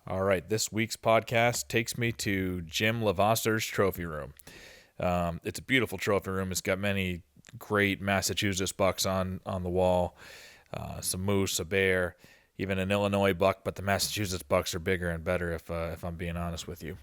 All right, this week's podcast takes me to Jim Levasseur's trophy room. It's a beautiful trophy room. It's got many great Massachusetts bucks on the wall, some moose, a bear, even an Illinois buck, but the Massachusetts bucks are bigger and better if I'm being honest with you.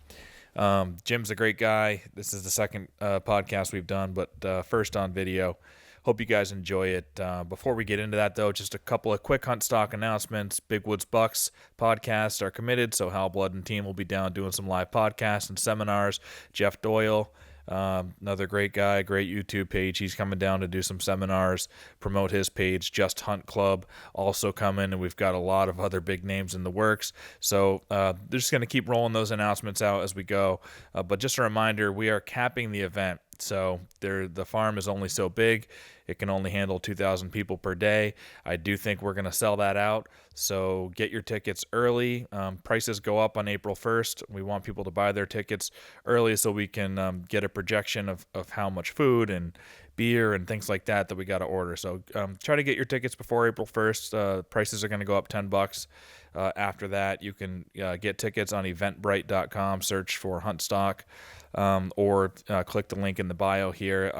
Jim's a great guy. This is the second podcast we've done, but first on video. Hope you guys enjoy it. Before we get into that, though, just a couple of quick hunt stock announcements. Big Woods Bucks podcasts are committed, so Hal Blood and team will be down doing some live podcasts and seminars. Jeff Doyle, another great guy, great YouTube page. He's coming down to do some seminars, promote his page. Just Hunt Club also coming, and we've got a lot of other big names in the works. So they're just going to keep rolling those announcements out as we go. But just a reminder, we are capping the event. So the farm is only so big. It can only handle 2,000 people per day. I do think we're going to sell that out. So get your tickets early. Prices go up on April 1st. We want people to buy their tickets early so we can get a projection of how much food and beer and things like that we got to order. So try to get your tickets before April 1st. Prices are going to go up $10. After that, you can get tickets on eventbrite.com, search for Hunt Stock, or click the link in the bio here.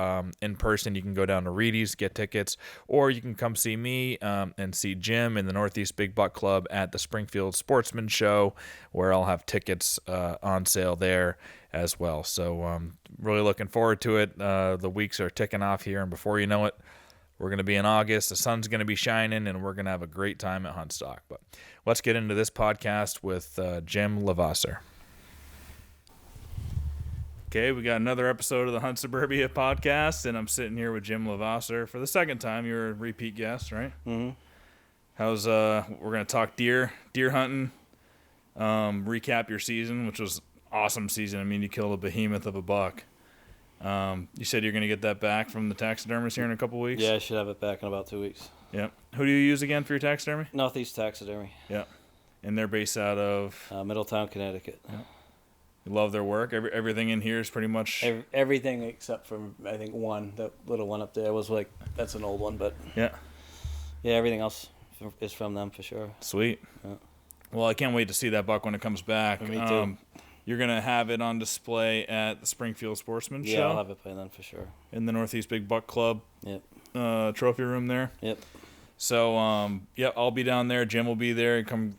In person, you can go down to Reedy's, get tickets, or you can come see me and see Jim in the Northeast Big Buck Club at the Springfield Sportsman Show, where I'll have tickets on sale there as well. So really looking forward to it. The weeks are ticking off here, and before you know it, we're going to be in August. The sun's going to be shining, and we're going to have a great time at Hunt Stock. But let's get into this podcast with Jim Levasseur. Okay, we got another episode of the Hunt Suburbia podcast, and I'm sitting here with Jim Levasseur for the second time. You're a repeat guest, right? Mm-hmm. How's we're going to talk deer hunting, recap your season, which was awesome season. I mean, you killed a behemoth of a buck. You said you're going to get that back from the taxidermist here in a couple weeks? Yeah, I should have it back in about 2 weeks. Yep. Who do you use again for your taxidermy? Northeast Taxidermy. Yep. And they're based out of? Middletown, Connecticut. Yep. You love their work? Everything in here is pretty much? Everything except for, I think, one. That little one up there was like, that's an old one, but yeah, everything else is from them for sure. Sweet. Yeah. Well, I can't wait to see that buck when it comes back. Me too. You're going to have it on display at the Springfield Sportsman Show? Yeah, I'll have it by then for sure. In the Northeast Big Buck Club? Yep. Trophy room there? Yep. So, I'll be down there. Jim will be there. Come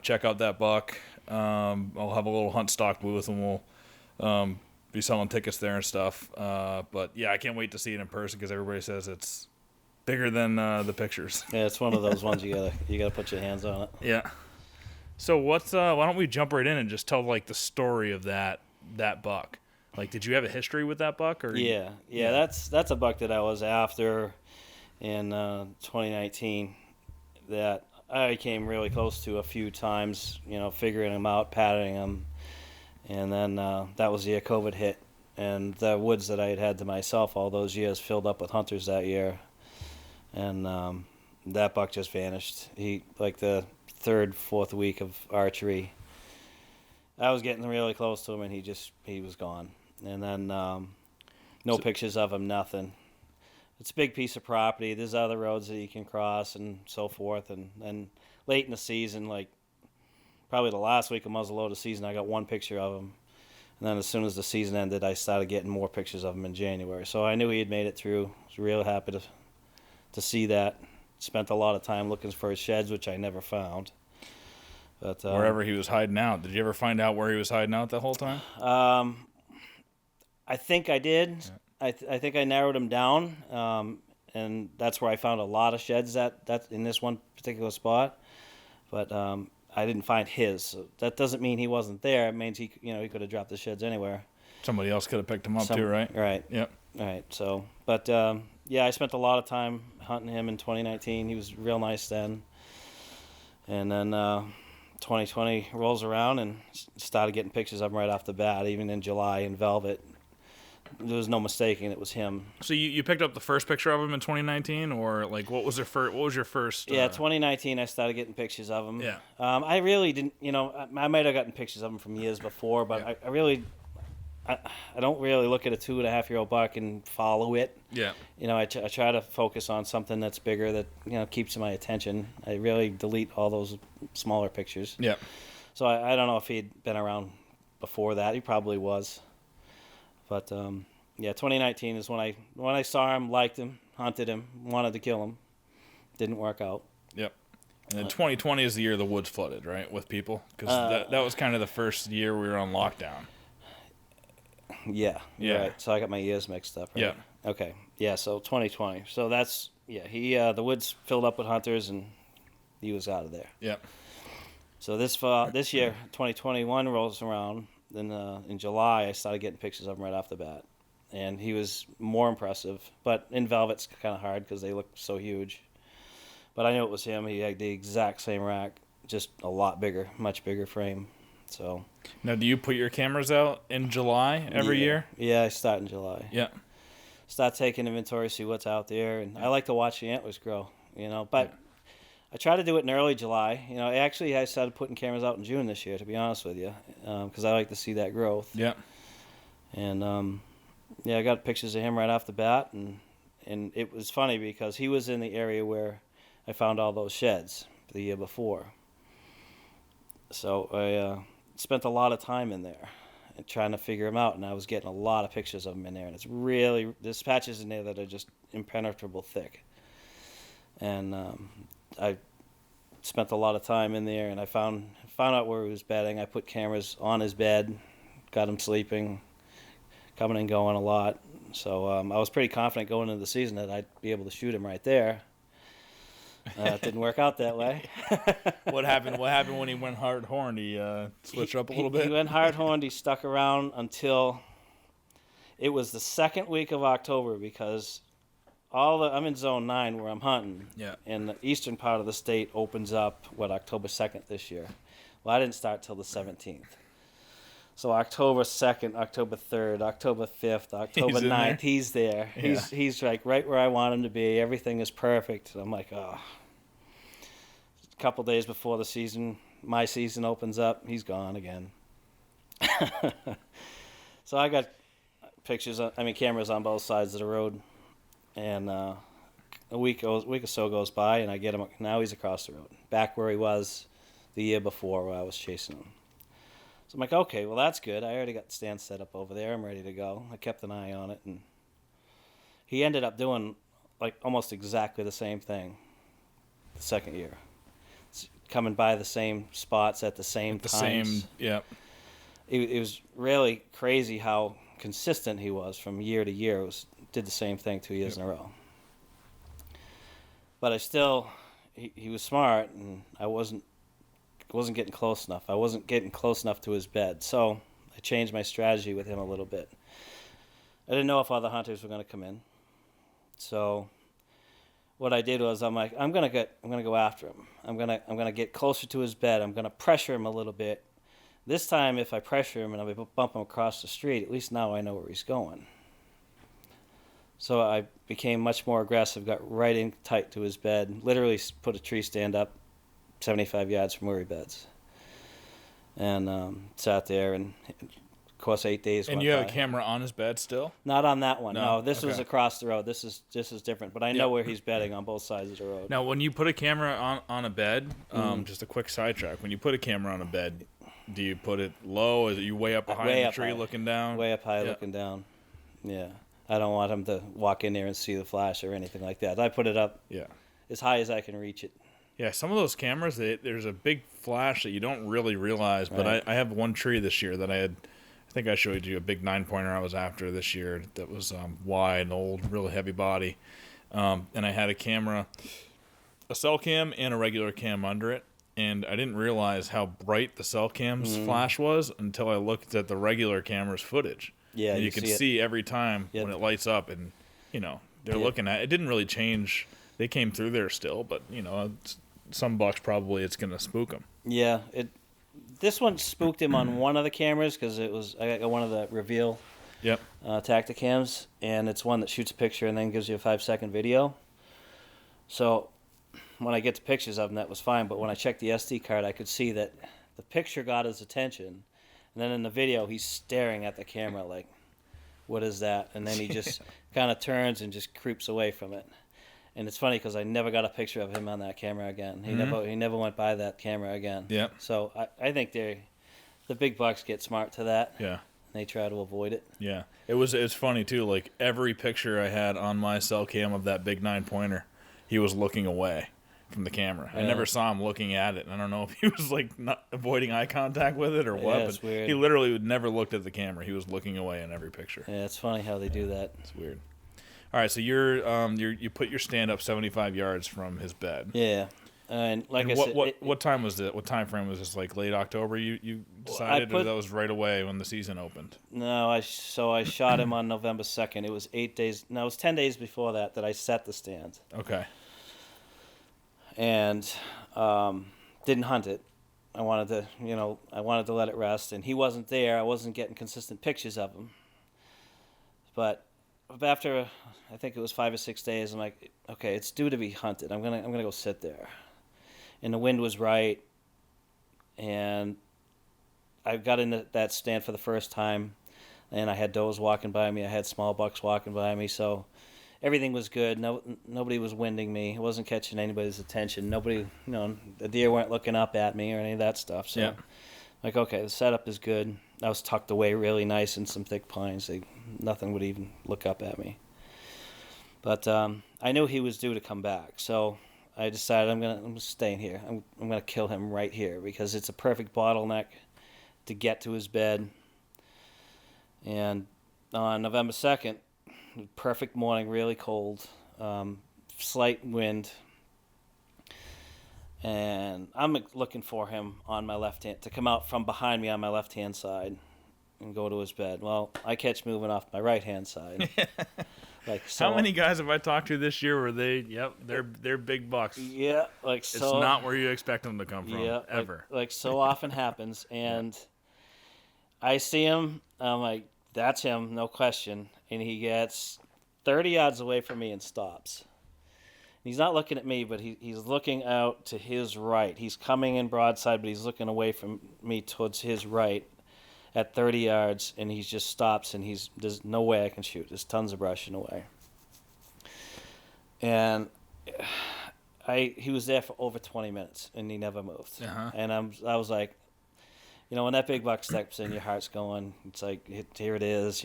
check out that buck. I'll have a little Hunt Stock booth, and we'll be selling tickets there and stuff. But, yeah, I can't wait to see it in person because everybody says it's bigger than the pictures. Yeah, it's one of those ones you gotta put your hands on it. Yeah. So why don't we jump right in and just tell like the story of that buck? Like, did you have a history with that buck? Or Yeah. That's a buck that I was after in 2019 that I came really close to a few times. Figuring him out, patterning him, and then that was the year COVID hit, and the woods that I had to myself all those years filled up with hunters that year, and that buck just vanished. He the third, fourth week of archery, I was getting really close to him, and he was gone. And then no pictures of him, nothing. It's a big piece of property. There's other roads that you can cross and so forth. And then late in the season, like probably the last week of muzzleloader of season, I got one picture of him. And then as soon as the season ended, I started getting more pictures of him in January. So I knew he had made it through. I was really happy to see that. Spent a lot of time looking for his sheds, which I never found. But wherever he was hiding out. Did you ever find out where he was hiding out the whole time? I think I did. Yeah. I think I narrowed him down, and that's where I found a lot of sheds that in this one particular spot. But I didn't find his. So that doesn't mean he wasn't there. It means he could have dropped the sheds anywhere. Somebody else could have picked him up too, right? Right. Yep. Right. So, but I spent a lot of time hunting him in 2019. He was real nice then. And then 2020 rolls around and started getting pictures of him right off the bat, even in July in velvet. There was no mistaking it was him. So you picked up the first picture of him in 2019, or like what was your first? Yeah, 2019 I started getting pictures of him. Yeah. I really didn't. I might have gotten pictures of him from years before, but yeah. I don't really look at a 2.5-year-old buck and follow it. Yeah. I try to focus on something that's bigger that keeps my attention. I really delete all those smaller pictures. Yeah. So I don't know if he'd been around before that. He probably was. But 2019 is when I saw him, liked him, hunted him, wanted to kill him. Didn't work out. Yep. And then 2020 is the year the woods flooded, right, with people? Because that was kind of the first year we were on lockdown. Yeah. Right. So I got my years mixed up, right? Yeah. Okay. Yeah, so 2020. So that's, the woods filled up with hunters, and he was out of there. Yep. So this year, 2021 rolls around. Then in July, I started getting pictures of him right off the bat. And he was more impressive. But in velvet's kind of hard because they look so huge. But I knew it was him. He had the exact same rack, just a lot bigger, much bigger frame. So now, do you put your cameras out in July every year? Yeah, I start in July. Yeah. Start taking inventory, see what's out there, and I like to watch the antlers grow. But I try to do it in early July. I started putting cameras out in June this year, to be honest with you, because I like to see that growth. Yeah. And I got pictures of him right off the bat, and it was funny because he was in the area where I found all those sheds the year before. So I spent a lot of time in there and trying to figure him out, and I was getting a lot of pictures of him in there, and it's really, there's patches in there that are just impenetrable thick. And I spent a lot of time in there, and I found out where he was bedding. I put cameras on his bed, got him sleeping, coming and going a lot. So I was pretty confident going into the season that I'd be able to shoot him right there. It didn't work out that way. What happened? What happened when he went hard horned? He switched up a little bit. He went hard horned. He stuck around until it was the second week of October because I'm in zone 9 where I'm hunting. Yeah. And the eastern part of the state opens up October 2nd this year. Well, I didn't start till the 17th. So October 2nd, October 3rd, October 5th, October 9th, he's there. Yeah. He's like right where I want him to be. Everything is perfect. I'm like, oh. A couple days before the season, my season opens up, he's gone again. So I got cameras on both sides of the road. And a week or so goes by, and I get him. Now he's across the road, back where he was the year before where I was chasing him. So I'm like, okay, well, that's good. I already got the stand set up over there. I'm ready to go. I kept an eye on it, and he ended up doing like almost exactly the same thing the second year. It's coming by the same spots at the same times. Yeah. It was really crazy how consistent he was from year to year. Did the same thing 2 years in a row. But he was smart, and I wasn't getting close enough. I wasn't getting close enough to his bed. So I changed my strategy with him a little bit. I didn't know if other hunters were going to come in. So what I did was I'm going to go after him. I'm going to get closer to his bed. I'm going to pressure him a little bit. This time if I pressure him and I bump him across the street, at least now I know where he's going. So I became much more aggressive, got right in tight to his bed, literally put a tree stand up 75 yards from where he beds. And sat there, and of course 8 days went by. And you have a camera on his bed still? Not on that one. No, this okay. was across the road. This is different, but I know where he's bedding on both sides of the road. Now, when you put a camera on a bed, just a quick sidetrack, when you put a camera on a bed, do you put it low? Is it you way up behind the tree looking down? Way up high looking down. Yeah. I don't want him to walk in there and see the flash or anything like that. I put it up as high as I can reach it. Yeah, some of those cameras, there's a big flash that you don't really realize. But Right. I have one tree this year that I think I showed you a big 9-pointer I was after this year that was wide, old, really heavy body. And I had a camera, a cell cam and a regular cam under it. And I didn't realize how bright the cell cam's flash was until I looked at the regular camera's footage. Yeah, and you can see every time when it lights up, and they're looking at it. Didn't really change. They came through there still, but some bucks probably it's gonna spook them. Yeah, this one spooked him on one of the cameras because I got one of the reveal Tacticams, and it's one that shoots a picture and then gives you a 5-second video. So when I get the pictures of him, that was fine. But when I checked the SD card, I could see that the picture got his attention. And then in the video, he's staring at the camera like, what is that? And then he just kind of turns and just creeps away from it. And it's funny because I never got a picture of him on that camera again. He never went by that camera again. Yeah. So I think the big bucks get smart to that. Yeah. They try to avoid it. Yeah. It's funny too. Like every picture I had on my cell cam of that big 9-pointer, he was looking away from the camera. I never saw him looking at it. I don't know if he was like not avoiding eye contact with it or what. Yeah, it's weird. He literally never looked at the camera. He was looking away in every picture. Yeah, it's funny how they do that. It's weird. All right, so you put your stand up 75 yards from his bed. Yeah, and like I said, what time was it? What time frame was this? Like late October? You decided, or that was right away when the season opened? No, I shot him on November 2nd. It was 8 days. No, it was 10 days before that I set the stand. Okay. And didn't hunt it. I wanted to let it rest, and he wasn't there. I wasn't getting consistent pictures of him. But after, I think it was 5 or 6 days, I'm like, okay, it's due to be hunted. I'm gonna go sit there, and the wind was right, and I got into that stand for the first time, and I had does walking by me. I had small bucks walking by me, so everything was good. Nobody was winding me. I wasn't catching anybody's attention. Nobody, the deer weren't looking up at me or any of that stuff. So, like, okay, the setup is good. I was tucked away really nice in some thick pines. Nothing would even look up at me. But I knew he was due to come back, so I decided I'm staying here. I'm gonna kill him right here because it's a perfect bottleneck to get to his bed. And on November 2nd, perfect morning, really cold, slight wind, and I'm looking for him on my left hand to come out from behind me on my left hand side and go to his bed. Well, I catch moving off my right hand side. How many guys have I talked to this year where they're big bucks? Yeah, it's not where you expect them to come from, ever. Like so often happens, and I see him. I'm like, that's him, no question. And he gets 30 yards away from me and stops. He's not looking at me, but he's looking out to his right. He's coming in broadside, but he's looking away from me towards his right at 30 yards, and he just stops, and there's no way I can shoot. There's tons of brush in the way. And he was there for over 20 minutes, and he never moved. Uh-huh. And I was like, when that big buck steps in, your heart's going. It's like, here it is,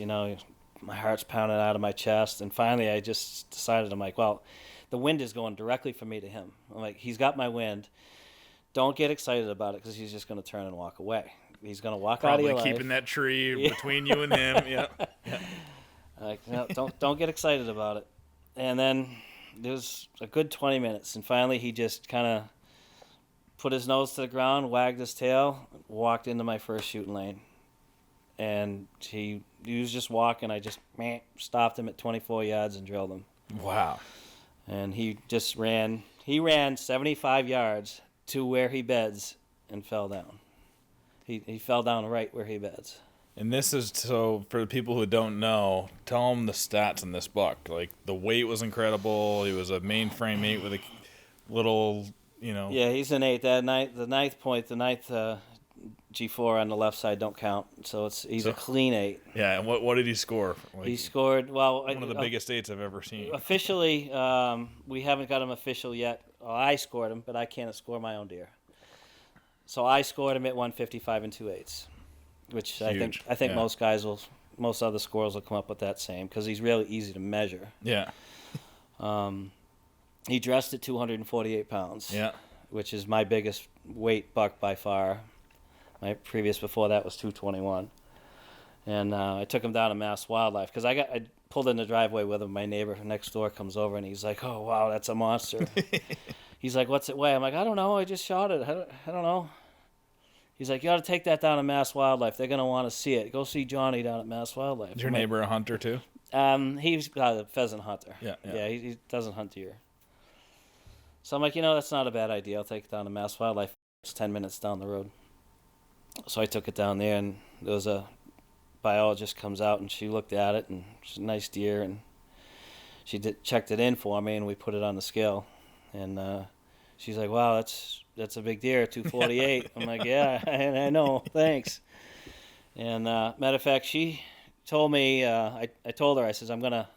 my heart's pounding out of my chest. And finally, I just decided, I'm like, well, the wind is going directly from me to him. I'm like, he's got my wind. Don't get excited about it because he's just going to turn and walk away. He's going to walk out of your life. Probably keeping that tree between you and him. Yeah. Like, no, don't get excited about it. And then there was a good 20 minutes, and finally he just kind of put his nose to the ground, wagged his tail, walked into my first shooting lane. And he was just walking. I just stopped him at 24 yards and drilled him. Wow. And he just ran. He ran 75 yards to where he beds and fell down. He fell down right where he beds. And this is, so for the people who don't know, tell them the stats on this buck. Like, the weight was incredible. He was a mainframe 8 with a little, Yeah, he's an 8. The ninth G4 on the left side don't count. So he's a clean 8. Yeah, and what did he score? He scored, one of the biggest 8s I've ever seen. Officially, we haven't got him official yet. Well, I scored him, but I can't score my own deer. So I scored him at 155 and 2/8, which huge. I think most other scorers will come up with that same because he's really easy to measure. Yeah. He dressed at 248 pounds. Yeah. Which is my biggest weight buck by far. My previous before that was 221, and I took him down to Mass Wildlife because I pulled in the driveway with him. My neighbor next door comes over and he's like, "Oh wow, that's a monster." He's like, "What's it weigh?" I'm like, "I don't know. I just shot it. I don't know." He's like, "You ought to take that down to Mass Wildlife. They're gonna want to see it. Go see Johnny down at Mass Wildlife." Is your neighbor a hunter too? He's a pheasant hunter. Yeah. He doesn't hunt deer. So I'm like, that's not a bad idea. I'll take it down to Mass Wildlife. It's 10 minutes down the road. So I took it down there, and there was a biologist comes out, and she looked at it, and it's a nice deer, and she checked it in for me, and we put it on the scale, and she's like, "Wow, that's a big deer, 248." I'm like, "Yeah, I know, thanks." And matter of fact, she told me, I told her, I says, I'm gonna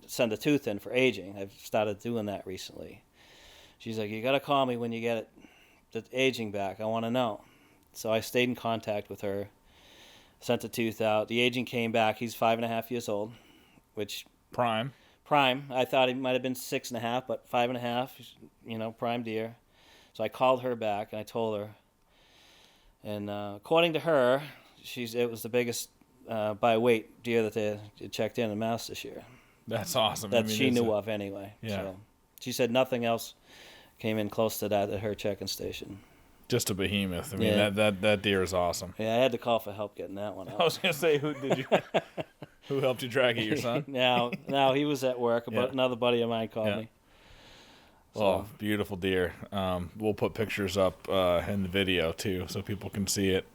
send a tooth in for aging. I've started doing that recently. She's like, you got to call me when you get the aging back. I want to know. So I stayed in contact with her, sent the tooth out. The aging came back. He's 5.5 years old, which Prime. I thought he might have been 6.5, but 5.5, prime deer. So I called her back and I told her. And according to her, it was the biggest by weight deer that they checked in Mass this year. That's awesome. That she knew of anyway. Yeah. So she said nothing else came in close to that at her check-in station. Just a behemoth. I mean, that deer is awesome. Yeah, I had to call for help getting that one out. I was gonna say, who helped you drag it? Your son? Now he was at work, but another buddy of mine called me. So. Oh, beautiful deer. We'll put pictures up in the video too, so people can see it.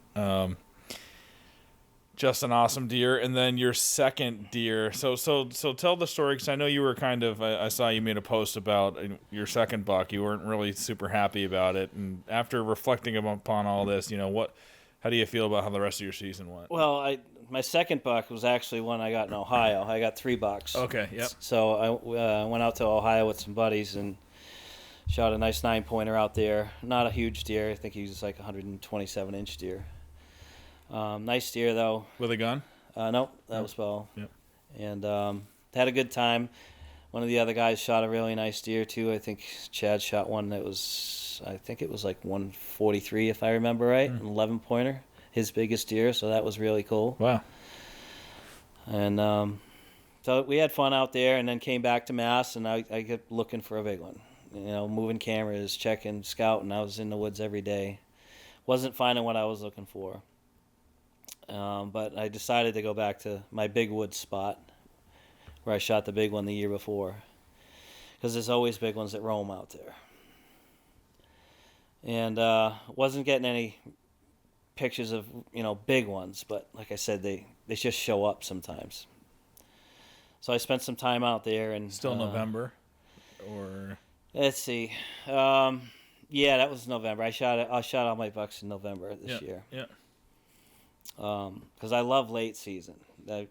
Just an awesome deer. And then your second deer. So tell the story, because I know you were kind of. I saw you made a post about your second buck. You weren't really super happy about it, and after reflecting upon all this, how do you feel about how the rest of your season went? Well, my second buck was actually one I got in Ohio. I got 3 bucks. Okay. Yep. So I went out to Ohio with some buddies and shot a nice 9-pointer out there. Not a huge deer. I think he was like 127-inch deer. Nice deer, though. With a gun? No, that was bow. Yep. And had a good time. One of the other guys shot a really nice deer, too. I think Chad shot one that was, like 143, if I remember right, an 11-pointer. His biggest deer, so that was really cool. Wow. And so we had fun out there, and then came back to Mass, and I kept looking for a big one. Moving cameras, checking, scouting. I was in the woods every day. Wasn't finding what I was looking for. But I decided to go back to my big woods spot where I shot the big one the year before. Because there's always big ones that roam out there. And wasn't getting any pictures of, big ones. But like I said, they just show up sometimes. So I spent some time out there. And Still November? Or... Let's see. Yeah, that was November. I shot all my bucks in November this year. Yeah. Because I love late season. I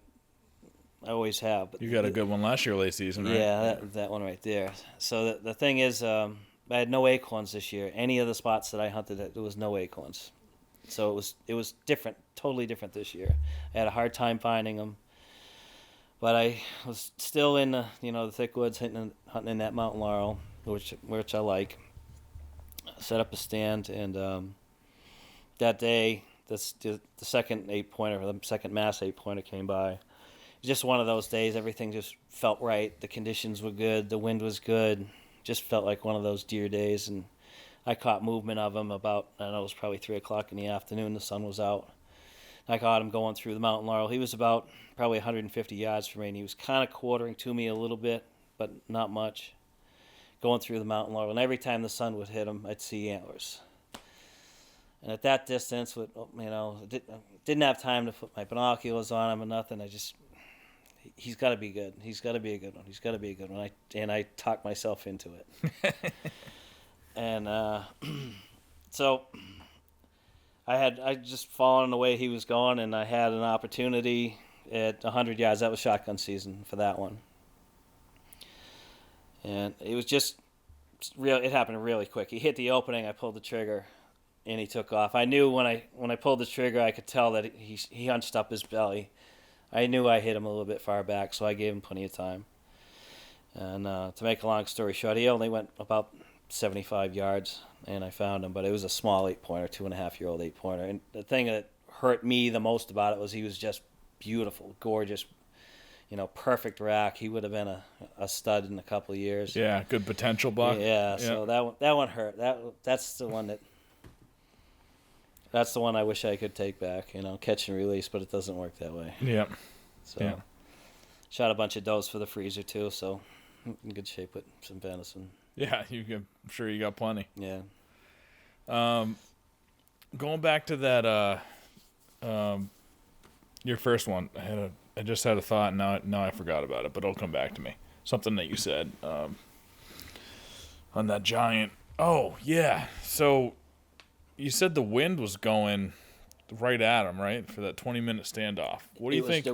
always have. But You got a good one last year, late season, right? Yeah, that one right there. So the thing is, I had no acorns this year. Any of the spots that I hunted at, there was no acorns. So it was different, totally different this year. I had a hard time finding them. But I was still in the thick woods hunting in that mountain laurel, which I like. Set up a stand, and that day, the second 8-pointer, the second Mass 8-pointer came by. It was just one of those days. Everything just felt right. The conditions were good. The wind was good. Just felt like one of those deer days, and I caught movement of him about, I don't know, it was probably 3 o'clock in the afternoon. The sun was out. I caught him going through the mountain laurel. He was about probably 150 yards from me, and he was kind of quartering to me a little bit, but not much, going through the mountain laurel. And every time the sun would hit him, I'd see antlers. And at that distance, didn't have time to put my binoculars on him or nothing. He's got to be good. He's got to be a good one. He's got to be a good one. I talked myself into it. And so I just fallen the way he was going, and I had an opportunity at 100 yards. That was shotgun season for that one. And it was just real. It happened really quick. He hit the opening. I pulled the trigger, and he took off. I knew when I pulled the trigger, I could tell that he hunched up his belly. I knew I hit him a little bit far back, so I gave him plenty of time. And to make a long story short, he only went about 75 yards, and I found him. But it was a small 8-pointer, 2.5-year-old 8-pointer. And the thing that hurt me the most about it was he was just beautiful, gorgeous, perfect rack. He would have been a stud in a couple of years. Yeah, good potential buck. Yeah, so that one hurt. That's the one That's the one I wish I could take back, catch and release, but it doesn't work that way. Yeah. So, shot a bunch of does for the freezer too, so in good shape with some venison. Yeah, I'm sure you got plenty. Yeah. Going back to that, your first one, I just had a thought, and now I forgot about it, but it'll come back to me. Something that you said on that giant. Oh yeah, so. You said the wind was going right at him, right, for that 20-minute standoff. What do you think?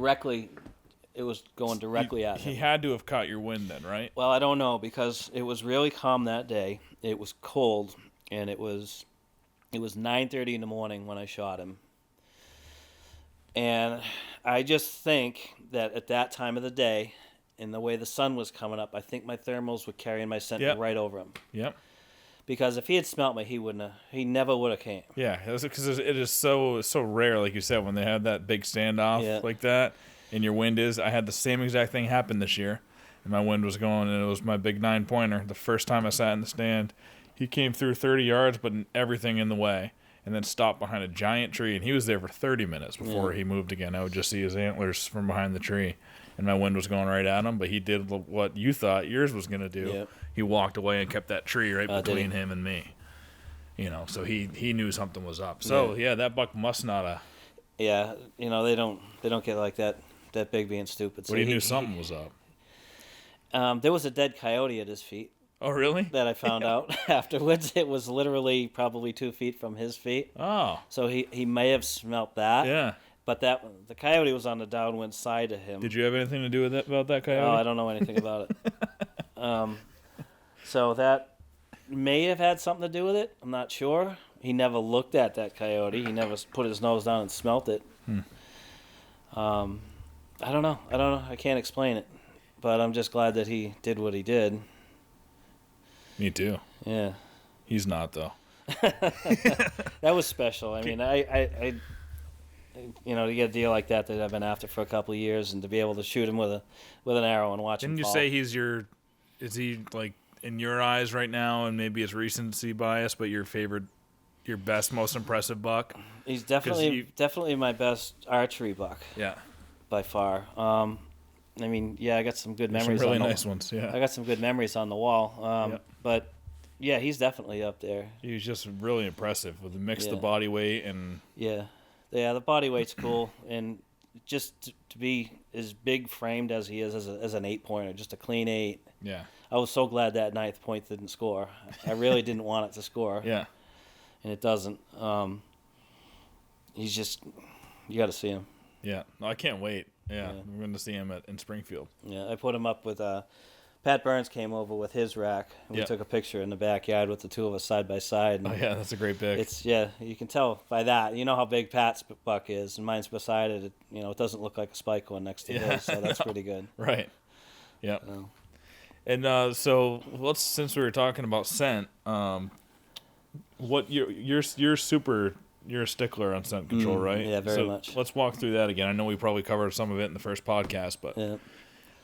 it was going directly at him. He had to have caught your wind then, right? Well, I don't know, because it was really calm that day. It was cold, and it was 9:30 in the morning when I shot him. And I just think that at that time of the day, and the way the sun was coming up, I think my thermals were carrying my scent right over him. Yep. Because if he had smelt me, he never would have came. Yeah, because it is so rare, like you said, when they have that big standoff like that, and your wind is. I had the same exact thing happen this year, and my wind was going, and it was my big 9-pointer. The first time I sat in the stand, he came through 30 yards, but everything in the way, and then stopped behind a giant tree, and he was there for 30 minutes before he moved again. I would just see his antlers from behind the tree, and my wind was going right at him, but he did what you thought yours was going to do. Yep. He walked away and kept that tree right between him and me. So he knew something was up. So, that buck must not have. Yeah, they don't get like that big being stupid. So But he knew something was up. There was a dead coyote at his feet. Oh, really? That I found out afterwards. It was literally probably 2 feet from his feet. Oh. So he may have smelt that. Yeah. But the coyote was on the downwind side of him. Did you have anything to do with about that coyote? Oh, I don't know anything about it. So that may have had something to do with it. I'm not sure. He never looked at that coyote. He never put his nose down and smelt it. I don't know. I can't explain it. But I'm just glad that he did what he did. Me too. Yeah. He's not, though. That was special. I mean, I to get a deal like that I've been after for a couple of years, and to be able to shoot him with an arrow and watch him fall. Didn't you say is he like in your eyes right now, and maybe it's recency bias, but your best, most impressive buck? He's definitely my best archery buck. Yeah. By far. I mean, I got some good memories. Some really nice ones, yeah. I got some good memories on the wall. But yeah, he's definitely up there. He was just really impressive with the mix of the body weight and. Yeah, the body weight's cool, and just to be as big framed as he is as an 8-pointer, just a clean 8. Yeah. I was so glad that 9th point didn't score. I really didn't want it to score. Yeah. And it doesn't. He's just, you got to see him. Yeah. No, I can't wait. Yeah. We're going to see him in Springfield. Yeah, I put him up with Pat Burns came over with his rack, and we took a picture in the backyard with the two of us side by side. Oh yeah, that's a great pic. It's you can tell by that. You know how big Pat's buck is, and mine's beside it. It doesn't look like a spike one next to his, so that's pretty good. Right. Yeah. And so since we were talking about scent, what you're a stickler on scent control, right? Yeah, very much. Let's walk through that again. I know we probably covered some of it in the first podcast, but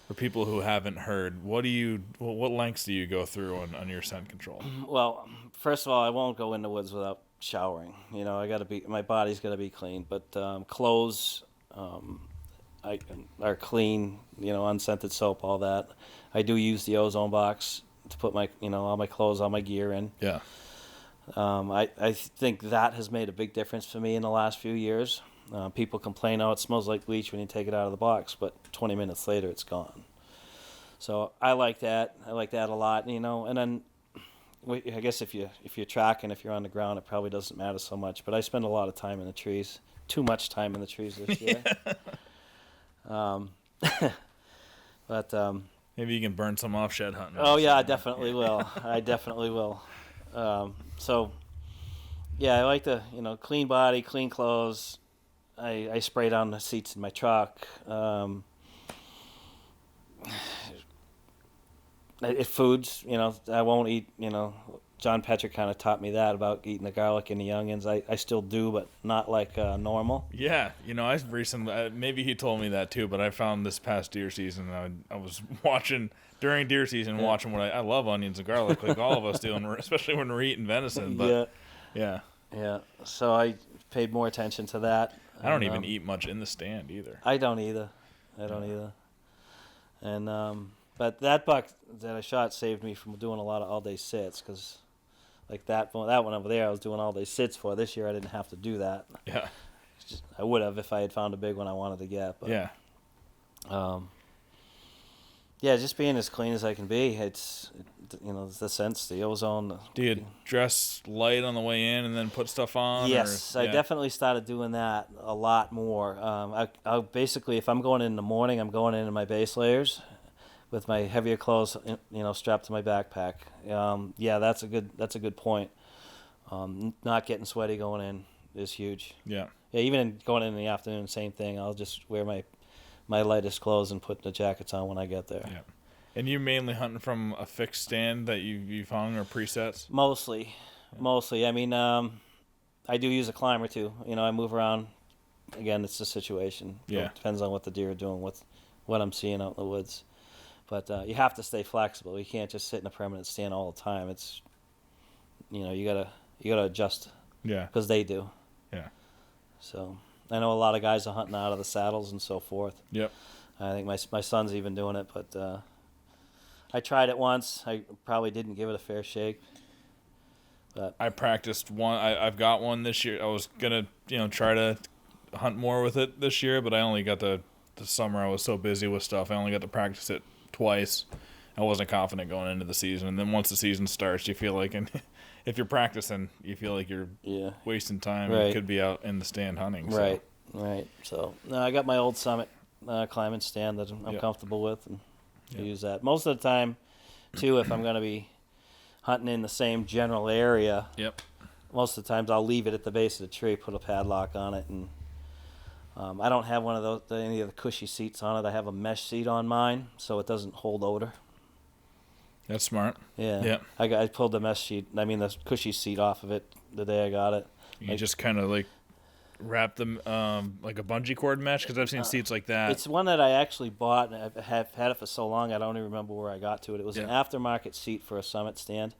for people who haven't heard, what lengths do you go through on your scent control? Well, first of all, I won't go in the woods without showering. My body's got to be clean, but clothes are clean, unscented soap, all that. I do use the ozone box to put my, all my clothes, all my gear in. Yeah. I think that has made a big difference for me in the last few years. People complain, it smells like bleach when you take it out of the box, but 20 minutes later it's gone. So I like that. I like that a lot, and then I guess if you're tracking, if you're on the ground, it probably doesn't matter so much, but I spend a lot of time in the trees, too much time in the trees this year. But maybe you can burn some off shed hunting. Oh yeah, I definitely will. I definitely will. So yeah, I like the clean body, clean clothes. I spray down the seats in my truck. Foods, I won't eat. John Petrick kind of taught me that about eating the garlic and the onions. I still do, but not like normal. Yeah, I recently, maybe he told me that too, but I found this past deer season, I was watching during deer season, watching what I love onions and garlic, like all of us do, and especially when we're eating venison. But yeah. So I paid more attention to that. I don't even eat much in the stand either. I don't either. And but that buck that I shot saved me from doing a lot of all-day sits, because like that one over there, I was doing all-day sits for. This year, I didn't have to do that. Yeah. I would have if I had found a big one I wanted to get. But, Yeah, just being as clean as I can be. It's the scents, the ozone. Do you dress light on the way in and then put stuff on? Yes, I definitely started doing that a lot more. I basically, if I'm going in the morning, I'm going in my base layers with my heavier clothes, strapped to my backpack. Yeah, that's a good point. Not getting sweaty going in is huge. Yeah. Yeah, even going in the afternoon, same thing. I'll just wear my lightest clothes and put the jackets on when I get there. Yeah. And you mainly hunting from a fixed stand that you've hung or presets? Mostly. I mean, I do use a climber too. I move around. Again, it's the situation. Yeah. It depends on what the deer are doing, what I'm seeing out in the woods. But you have to stay flexible. You can't just sit in a permanent stand all the time. It's, you gotta adjust. Yeah. Because they do. Yeah. So I know a lot of guys are hunting out of the saddles and so forth. Yep. I think my son's even doing it, but I tried it once. I probably didn't give it a fair shake. But I practiced one. I've got one this year. I was gonna try to hunt more with it this year, but I only got the summer. I was so busy with stuff. I only got to practice it twice. I wasn't confident going into the season, and then once the season starts, you feel like, and if you're practicing, you feel like you're wasting time. Right. You could be out in the stand hunting. So. Right. So I got my old Summit climbing stand that I'm comfortable with, and I use that most of the time. Too, if I'm going to be hunting in the same general area, most of the times I'll leave it at the base of the tree, put a padlock on it, and I don't have one of any of the cushy seats on it. I have a mesh seat on mine, so it doesn't hold odor. That's smart. Yeah. I pulled the cushy seat off of it the day I got it. You just kind of like wrap them like a bungee cord mesh, because I've seen seats like that. It's one that I actually bought, and I have had it for so long I don't even remember where I got to it. It was an aftermarket seat for a Summit stand.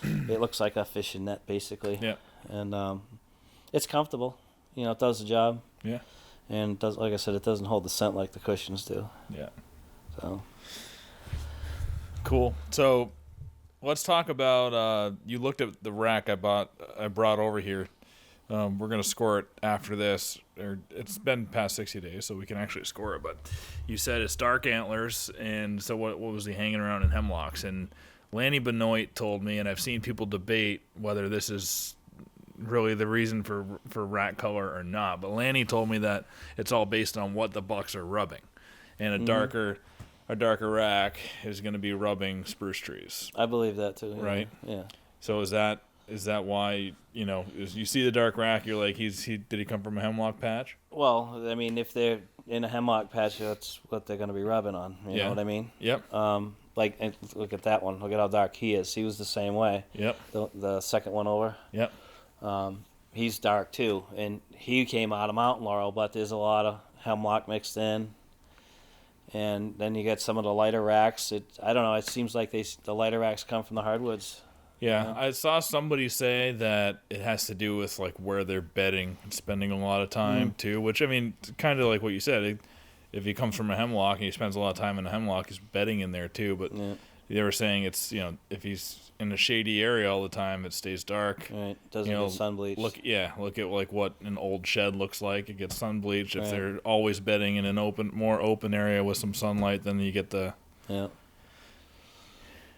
It looks like a fishing net basically. Yeah. And it's comfortable. It does the job. Yeah. And it does, like I said, it doesn't hold the scent like the cushions do. Yeah. So cool. So let's talk about you looked at the rack I brought over here. We're going to score it after this. It's been past 60 days, so we can actually score it. But you said it's dark antlers, and so what was he hanging around in hemlocks? And Lanny Benoit told me, and I've seen people debate whether this is really the reason for rack color or not. But Lanny told me that it's all based on what the bucks are rubbing. And a darker rack is going to be rubbing spruce trees. I believe that too. Right? Yeah. So is that why, you see the dark rack, you're like, did he come from a hemlock patch? Well, I mean, if they're in a hemlock patch, that's what they're going to be rubbing on. You know what I mean? Yep. Look at that one. Look at how dark he is. He was the same way. Yep. The second one over. Yep. He's dark too, and he came out of mountain laurel, but there's a lot of hemlock mixed in. And then you get some of the lighter racks. I don't know. It seems like the lighter racks come from the hardwoods. Yeah, I saw somebody say that it has to do with like where they're bedding and spending a lot of time too. Which, I mean, kind of like what you said. If he comes from a hemlock and he spends a lot of time in a hemlock, he's bedding in there too. But they were saying it's if he's in a shady area all the time, it stays dark. Right, doesn't get sun bleached. Look at like what an old shed looks like. It gets sun bleached. If they're always bedding in an more open area with some sunlight, then you get the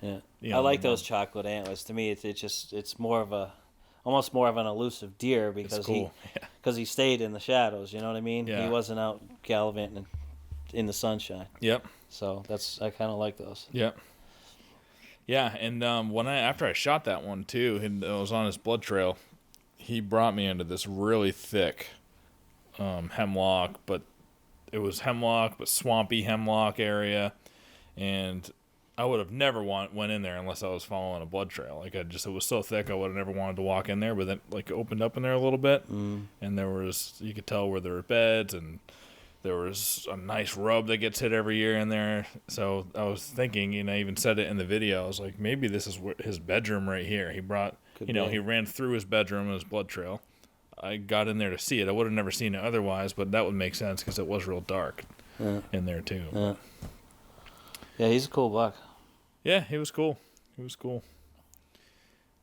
I like those chocolate antlers. To me, it's almost more of an elusive deer because he stayed in the shadows. You know what I mean? Yeah. He wasn't out gallivanting in the sunshine. Yep. So I kind of like those. Yep. Yeah, and after I shot that one too, and it was on his blood trail, he brought me into this really thick hemlock, but it was hemlock, but swampy hemlock area, and I would have never went in there unless I was following a blood trail. Like it was so thick, I would have never wanted to walk in there. But then, like, it opened up in there a little bit, and you could tell where there were beds, and there was a nice rub that gets hit every year in there. So I was thinking, I even said it in the video. I was like, maybe this is his bedroom right here. He brought, he ran through his bedroom and his blood trail. I got in there to see it. I would have never seen it otherwise, but that would make sense because it was real dark in there too. Yeah, he's a cool buck. Yeah, he was cool.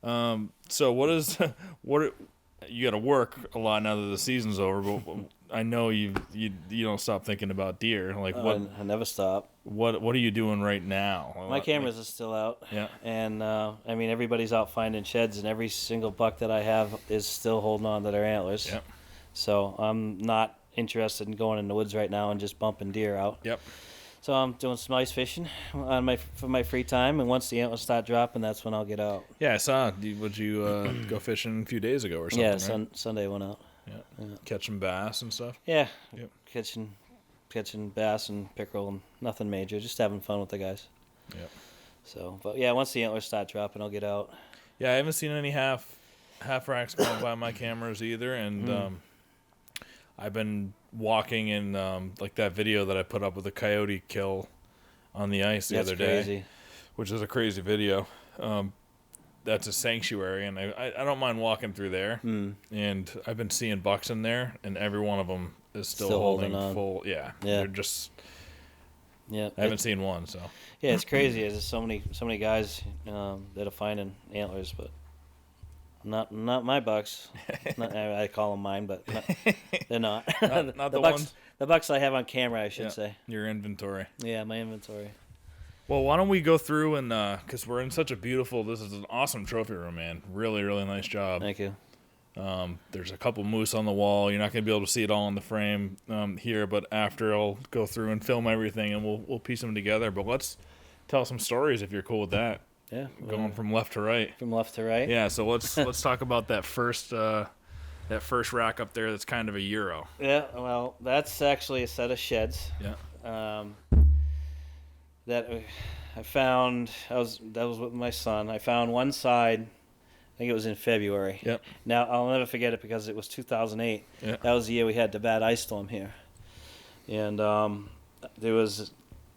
So what you got to work a lot now that the season's over, but I know you don't stop thinking about deer. Like what I never stop. what are you doing right now? My cameras are still out. Yeah. And I mean, everybody's out finding sheds, and every single buck that I have is still holding on to their antlers. Yep. So I'm not interested in going in the woods right now and just bumping deer out. Yep. So I'm doing some ice fishing for my free time, and once the antlers start dropping, that's when I'll get out. Yeah, I saw. Would you go fishing a few days ago or something? Yeah, right? Sunday I went out. Yeah. Catching bass and stuff. Yeah. Yep. Catching bass and pickerel and nothing major, just having fun with the guys. Yep. So, but yeah, once the antlers start dropping, I'll get out. Yeah, I haven't seen any half racks going by my cameras either, and I've been walking in like that video that I put up with the coyote kill on the ice the other day, which is a crazy video. That's a sanctuary, and I don't mind walking through there. And I've been seeing bucks in there, and every one of them is still holding on. full. Yeah, they're just. Yeah, I haven't seen one, so. Yeah, it's crazy. There's so many guys that are finding antlers, but not my bucks. I call them mine, but they're not. Not the bucks, ones. The bucks I have on camera, I should say. Your inventory. Yeah, my inventory. Well, why don't we go through and because we're in such a beautiful. This is an awesome trophy room, man. Really, really nice job. Thank you. There's a couple moose on the wall. You're not going to be able to see it all in the frame here, but after I'll go through and film everything, and we'll piece them together. But let's tell some stories if you're cool with that. Yeah. Going from left to right. From left to right. Yeah. So let's talk about that first rack up there. That's kind of a Euro. Yeah. Well, that's actually a set of sheds. Yeah. That I found. That was with my son. I found one side. I think it was in February. Yep. Now, I'll never forget it because it was 2008. Yeah. That was the year we had the bad ice storm here. And there was,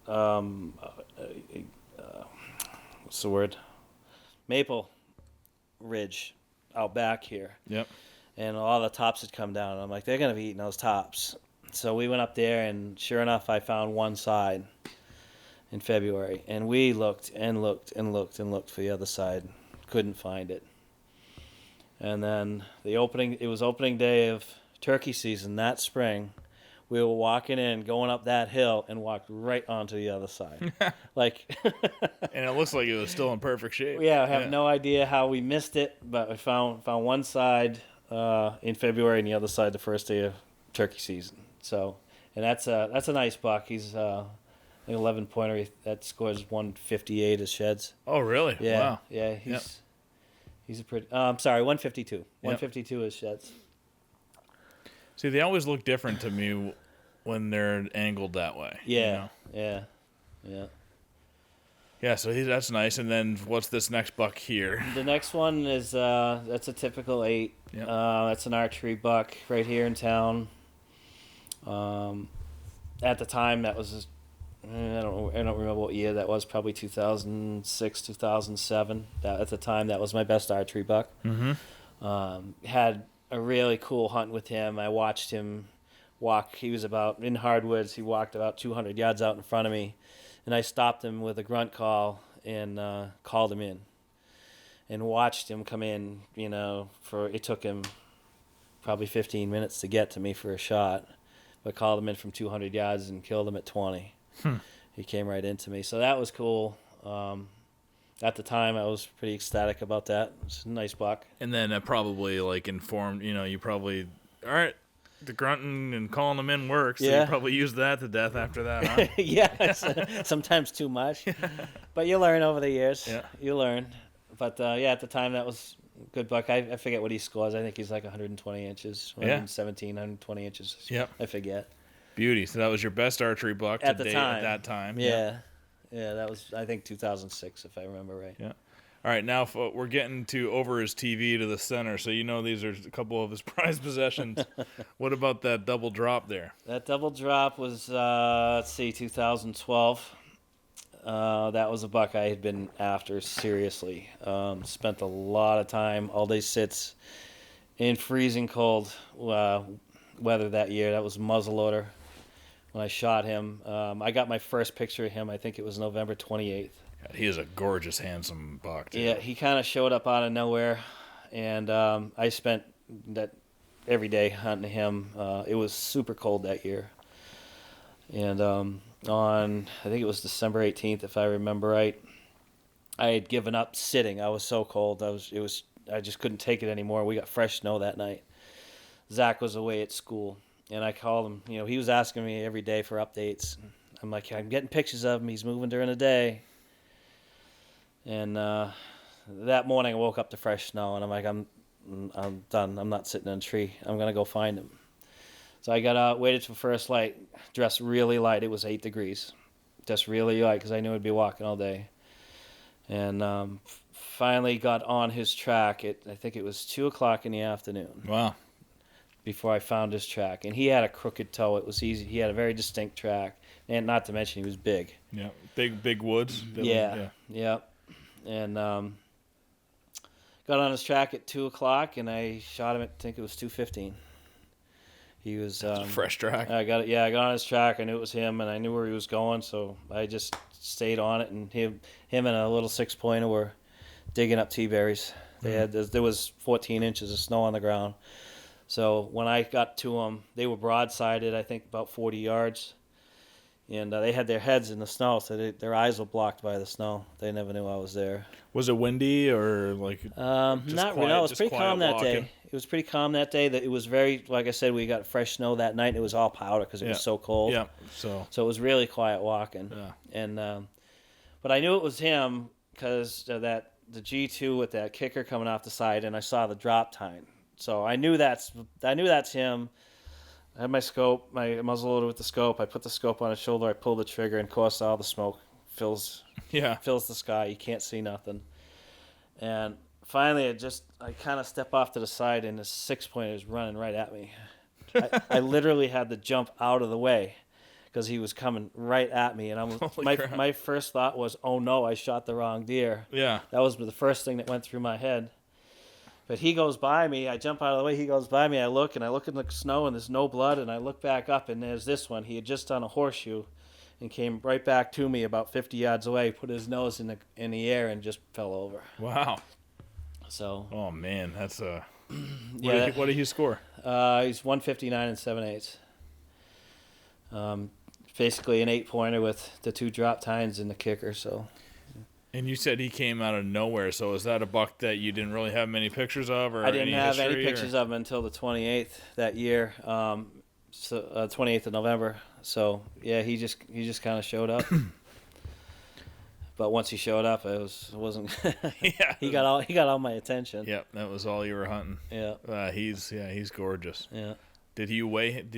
what's the word? Maple ridge out back here. Yep. And all the tops had come down. And I'm like, they're going to be eating those tops. So we went up there, and sure enough, I found one side in February. And we looked and looked and looked and looked for the other side. Couldn't find it. And then it was opening day of turkey season that spring. We were walking in, going up that hill, and walked right onto the other side. Like, and it looks like it was still in perfect shape. Yeah, I have no idea how we missed it, but I found one side in February and the other side the first day of turkey season. So, and that's a nice buck. He's an 11-pointer that scores 158 as sheds. Oh, really? Yeah, Wow. yeah. He's a pretty. I'm sorry, 152. 152 is sheds. See, they always look different to me when they're angled that way. Yeah, you know? yeah. Yeah, so that's nice. And then what's this next buck here? The next one is that's a typical 8. Yep. That's an archery buck right here in town. At the time, that was I don't remember what year that was. Probably 2006, 2007. At the time, that was my best archery buck. Mm-hmm. Had a really cool hunt with him. I watched him walk. He was about in hardwoods. He walked about 200 yards out in front of me, and I stopped him with a grunt call and called him in, and watched him come in. It took him probably 15 minutes to get to me for a shot, but called him in from 200 yards and killed him at 20. He came right into me, so that was cool. At the time, I was pretty ecstatic about that. It's a nice buck. And then probably informed, you probably, all right, the grunting and calling them in works. So you probably used that to death after that, huh? Yeah, sometimes too much. But you learn over the years. Yeah. You learn. But at the time, that was a good buck. I forget what he scores. I think he's like 120 inches, 117, 120 inches. Yep. I forget. Beauty. So that was your best archery buck at to date time. At that time. Yeah. Yeah, that was, I think, 2006, if I remember right. Yeah. All right, now we're getting to over his TV to the center, so these are a couple of his prized possessions. What about that double drop there? That double drop was, 2012. That was a buck I had been after seriously. Spent a lot of time, all day sits, in freezing cold weather that year. That was muzzleloader. When I shot him, I got my first picture of him. I think it was November 28th. God, he is a gorgeous, handsome buck, too. Yeah, he kind of showed up out of nowhere, and I spent that every day hunting him. It was super cold that year. And on, I think it was December 18th, if I remember right, I had given up sitting. I was so cold. I just couldn't take it anymore. We got fresh snow that night. Zach was away at school, and I called him. You know, he was asking me every day for updates. I'm like, I'm getting pictures of him. He's moving during the day. And that morning I woke up to fresh snow, and I'm like, I'm done. I'm not sitting in a tree. I'm going to go find him. So I got out, waited for first light, dressed really light. It was 8 degrees. Just really light because I knew I'd be walking all day. And finally got on his track. I think it was 2 o'clock in the afternoon. Wow. Before I found his track. And he had a crooked toe. It was easy. He had a very distinct track. And not to mention he was big. Yeah. Big woods. Yeah. And got on his track at 2 o'clock, and I shot him at, I think it was 2:15. He was That's a fresh track. I got on his track. I knew it was him, and I knew where he was going, so I just stayed on it. And him and a little 6-pointer were digging up T-berries. There was 14 inches of snow on the ground. So when I got to them, they were broadsided, I think about 40 yards. And they had their heads in the snow, so their eyes were blocked by the snow. They never knew I was there. Was it windy or like? Not really. No, it was pretty calm that day. It was pretty calm that day. That it was very, like I said, we got fresh snow that night. It was all powder because it was so cold. Yeah. So it was really quiet walking. Yeah. And but I knew it was him because the G2 with that kicker coming off the side, and I saw the drop tine. So I knew that's him. I had my scope, my muzzle loaded with the scope. I put the scope on his shoulder. I pulled the trigger, and of course, all the smoke fills the sky. You can't see nothing. And finally, I kind of step off to the side, and this 6-pointer is running right at me. I literally had to jump out of the way because he was coming right at me. And my first thought was, oh no, I shot the wrong deer. Yeah, that was the first thing that went through my head. But he goes by me. I jump out of the way. He goes by me. I look in the snow, and there's no blood. And I look back up, and there's this one. He had just done a horseshoe and came right back to me about 50 yards away, put his nose in the air, and just fell over. Wow. So. Oh, man. That's a... Yeah. What did he score? He's 159 7/8. Basically an 8-pointer with the 2 drop tines and the kicker, so... And you said he came out of nowhere, so is that a buck that you didn't really have many pictures of, or I didn't have any history, pictures of him until the 28th that year, 28th of November. So yeah, he just kind of showed up. But once he showed up, it wasn't. Yeah, he got all my attention. Yep, that was all you were hunting. Yeah, he's gorgeous. Yeah. Did you weigh him? Do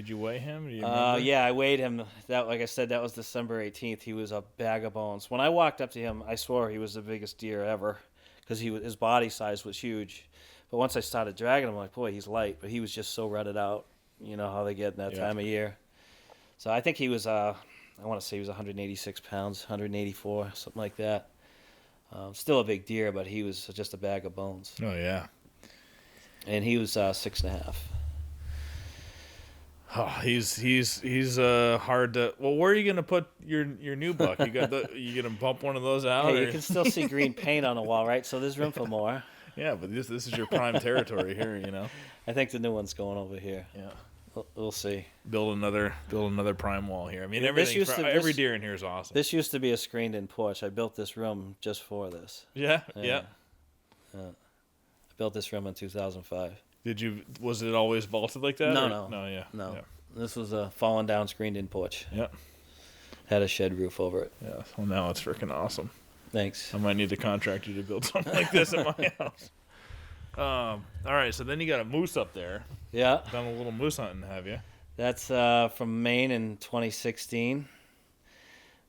you yeah, I weighed him. That, like I said, that was December 18th. He was a bag of bones. When I walked up to him, I swore he was the biggest deer ever because his body size was huge. But once I started dragging him, I'm like, boy, he's light. But he was just so rutted out. You know how they get in that time of year. So I think he was, I want to say he was 186 pounds, 184, something like that. Still a big deer, but he was just a bag of bones. Oh, yeah. And he was 6.5. Oh, he's hard to. Well, where are you gonna put your new buck? You gonna bump one of those out? Hey, you can still see green paint on the wall, right? So there's room for more. Yeah, but this is your prime territory here, you know. I think the new one's going over here. Yeah, we'll see. Build another prime wall here. I mean, every deer in here is awesome. This used to be a screened-in porch. I built this room just for this. Yeah. I built this room in 2005. Was it always vaulted like that? No. Yeah. This was a fallen down screened-in porch. Yeah. Had a shed roof over it. Yeah. Well, now it's freaking awesome. Thanks. I might need to contract you to build something like this at my house. All right. So then you got a moose up there. Yeah. Done a little moose hunting, have you? That's from Maine in 2016.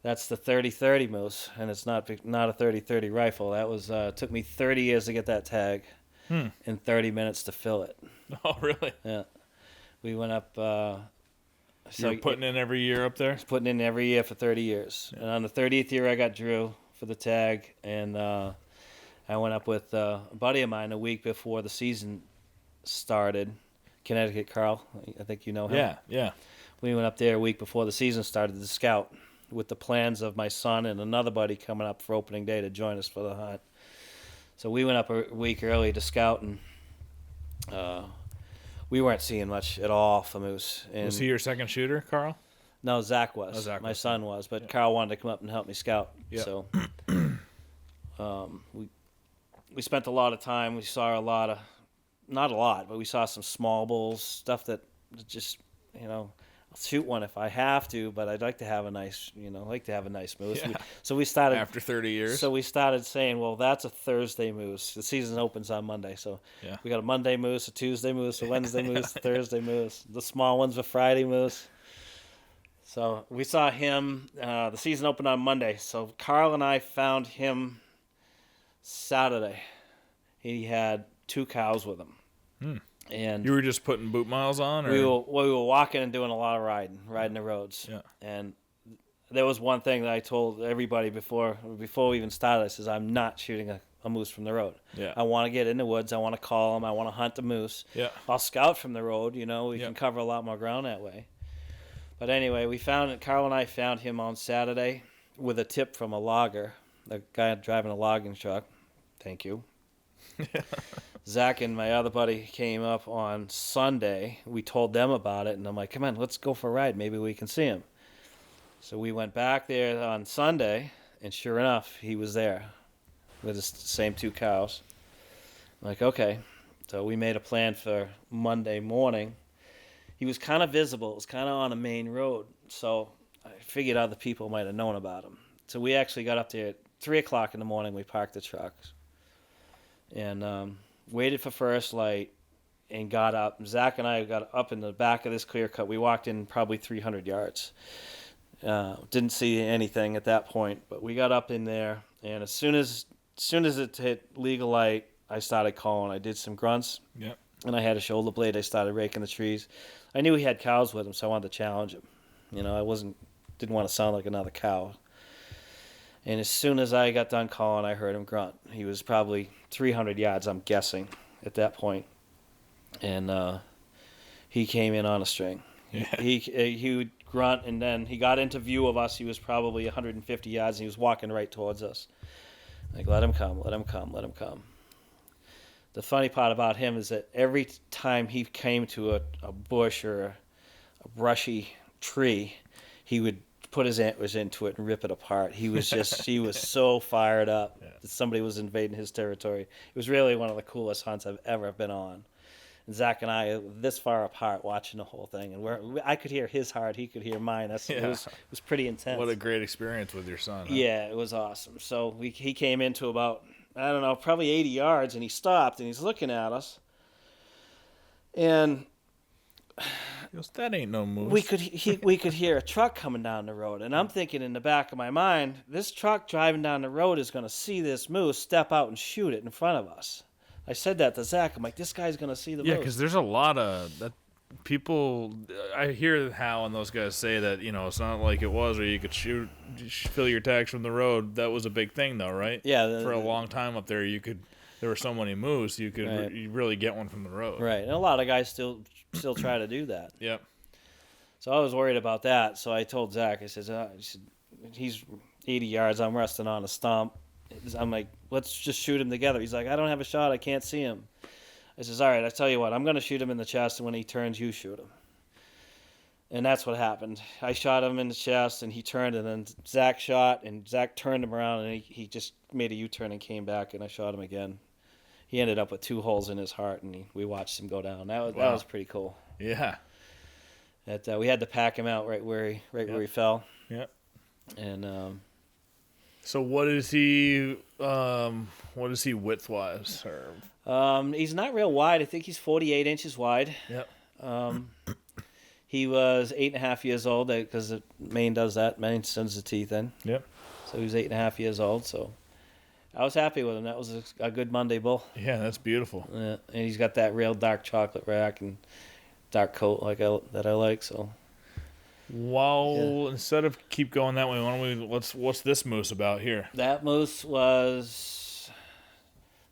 That's the 30-30 moose, and it's not a 30-30 rifle. That was took me 30 years to get that tag. In 30 minutes to fill it. Oh, really? Yeah. We went up... You're putting in every year up there? Putting in every year for 30 years. Yeah. And on the 30th year, I got Drew for the tag. And I went up with a buddy of mine a week before the season started. Connecticut Carl. I think you know him. Yeah. We went up there a week before the season started to scout with the plans of my son and another buddy coming up for opening day to join us for the hunt. So we went up a week early to scout, and we weren't seeing much at all for moose. And Was he your second shooter, Carl? no, Zach was. Oh, Zach My was. son was, but Carl wanted to come up and help me scout. Yeah. So we spent a lot of time. We saw not a lot, but we saw some small bulls, stuff that just, I'll shoot one if I have to, but I'd like to have a nice, moose. Yeah. So we started After 30 years. So we started saying, well, that's a Thursday moose. The season opens on Monday, so Yeah. we got a Monday moose, a Tuesday moose, a Wednesday moose, a Thursday moose. The small ones a Friday moose. So we saw him. The season opened on Monday, so Carl and I found him Saturday. He had 2 cows with him. And You were just putting boot miles on, or we were walking and doing a lot of riding the roads. Yeah. And there was one thing that I told everybody before we even started. I says, I'm not shooting a moose from the road. Yeah. I want to get in the woods. I want to call them. I want to hunt the moose. Yeah. I'll scout from the road. We can cover a lot more ground that way. But anyway, Carl and I found him on Saturday with a tip from a logger, the guy driving a logging truck. Thank you. Zach and my other buddy came up on Sunday. We told them about it, and I'm like, come on, let's go for a ride. Maybe we can see him. So we went back there on Sunday, and sure enough, he was there with the same 2 cows. I'm like, okay. So we made a plan for Monday morning. He was kind of visible. It was kind of on a main road, so I figured other people might have known about him. So we actually got up there at 3 o'clock in the morning. We parked the trucks and waited for first light and got up. Zach and I got up in the back of this clear cut. We walked in probably 300 yards. Didn't see anything at that point, but we got up in there, and as soon as it hit legal light, I started calling. I did some grunts. Yep. And I had a shoulder blade. I started raking the trees. I knew he had cows with him, so I wanted to challenge him. I didn't want to sound like another cow. And as soon as I got done calling, I heard him grunt. He was probably 300 yards, I'm guessing, at that point. And he came in on a string. Yeah. He would grunt, and then he got into view of us. He was probably 150 yards, and he was walking right towards us. Like, let him come, let him come, let him come. The funny part about him is that every time he came to a bush or a brushy tree, he would put his antlers into it and rip it apart. He was so fired up that somebody was invading his territory. It was really one of the coolest hunts I've ever been on. And Zach and I this far apart watching the whole thing, and I could hear his heart, he could hear mine. It was pretty intense. What a great experience with your son. Huh? Yeah, it was awesome. So he came into about, I don't know, probably 80 yards, and he stopped, and he's looking at us. And He goes, that ain't no moose. we could hear a truck coming down the road, and I'm thinking in the back of my mind, this truck driving down the road is going to see this moose, step out and shoot it in front of us. I said that to Zach. I'm like, this guy's going to see the moose. Yeah, because there's a lot of that people. I hear Hal and those guys say that it's not like it was, where you could fill your tags from the road. That was a big thing, though, right? Yeah. For a long time up there, there were so many moose, you could Right. you really get one from the road. Right, and a lot of guys still try to do that. Yep. So I was worried about that. So I told Zach, I said, he's 80 yards. I'm resting on a stump. I'm like, let's just shoot him together. He's like, I don't have a shot. I can't see him. I says, all right, I tell you what, I'm going to shoot him in the chest, and when he turns, you shoot him. And that's what happened. I shot him in the chest, and he turned, and then Zach shot, and Zach turned him around, and he just made a U-turn and came back, and I shot him again. He ended up with 2 holes in his heart, and we watched him go down. That was pretty cool. Yeah. We had to pack him out right where he fell. Yep. And So what is he width-wise? he's not real wide. I think he's 48 inches wide. Yep. He was 8.5 years old because Maine does that. Maine sends the teeth in. Yep. So he was 8.5 years old. So I was happy with him. That was a good Monday bull. Yeah, that's beautiful. And he's got that real dark chocolate rack and dark coat that I like. So. Instead of keep going that way, why don't we what's this moose about here? That moose was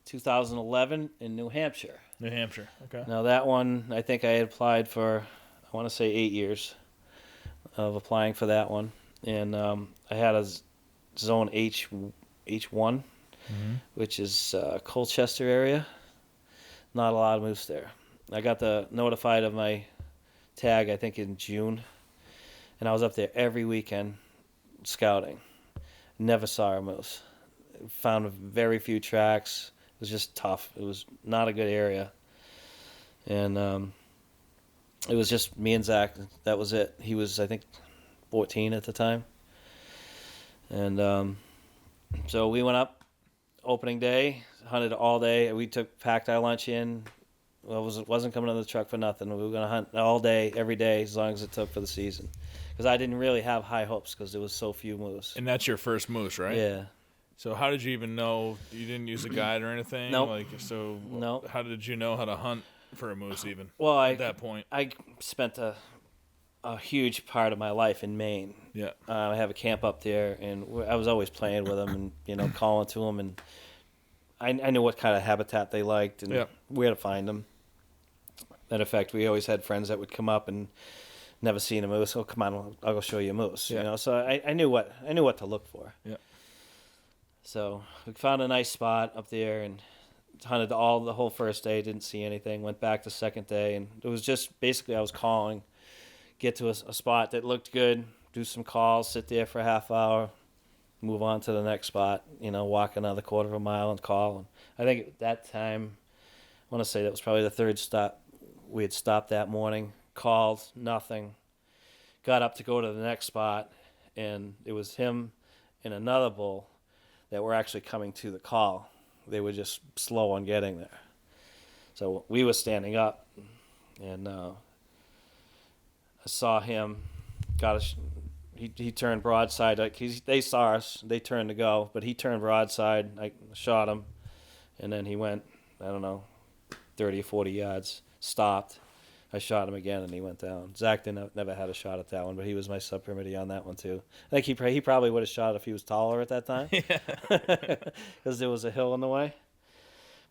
2011 in New Hampshire. New Hampshire. Okay. Now that one, I think I had applied for, I want to say 8 years of applying for that one, and I had a zone H1, which is Colchester area. Not a lot of moose there, I got notified of my tag, I think, in June. And I was up there every weekend scouting. Never saw a moose. Found very few tracks. It was just tough. It was not a good area. And it was just me and Zach. That was it. He was, I think, 14 at the time. And so we went up opening day, hunted all day. We packed our lunch in. Well, it wasn't coming on the truck for nothing. We were going to hunt all day, every day, as long as it took for the season. Because I didn't really have high hopes because there was so few moose. And that's your first moose, right? Yeah. So how did you even know? You didn't use a guide or anything? Nope. Nope. How did you know how to hunt for a moose even at that point? I spent a huge part of my life in Maine. Yeah. I have a camp up there, and I was always playing with them and, calling to them. And I knew what kind of habitat they liked and where to find them. Matter of fact, we always had friends that would come up and never seen a moose. Oh, come on, I'll go show you a moose. Yeah. So I knew what to look for. Yeah. So we found a nice spot up there and hunted the whole first day. Didn't see anything. Went back the second day, and it was just basically I was calling, get to a spot that looked good, do some calls, sit there for a half hour, move on to the next spot. Walk another quarter of a mile and call. And I think at that time, I want to say that was probably the third stop. We had stopped that morning, called, nothing. Got up to go to the next spot, and it was him and another bull that were actually coming to the call. They were just slow on getting there. So we were standing up, and I saw him. He turned broadside. They saw us. They turned to go, but he turned broadside. I shot him, and then he went, 30 or 40 yards. Stopped. I shot him again, and he went down. Zach never had a shot at that one, but he was my subpermity on that one too. I think he probably would have shot if he was taller at that time, because there was a hill in the way.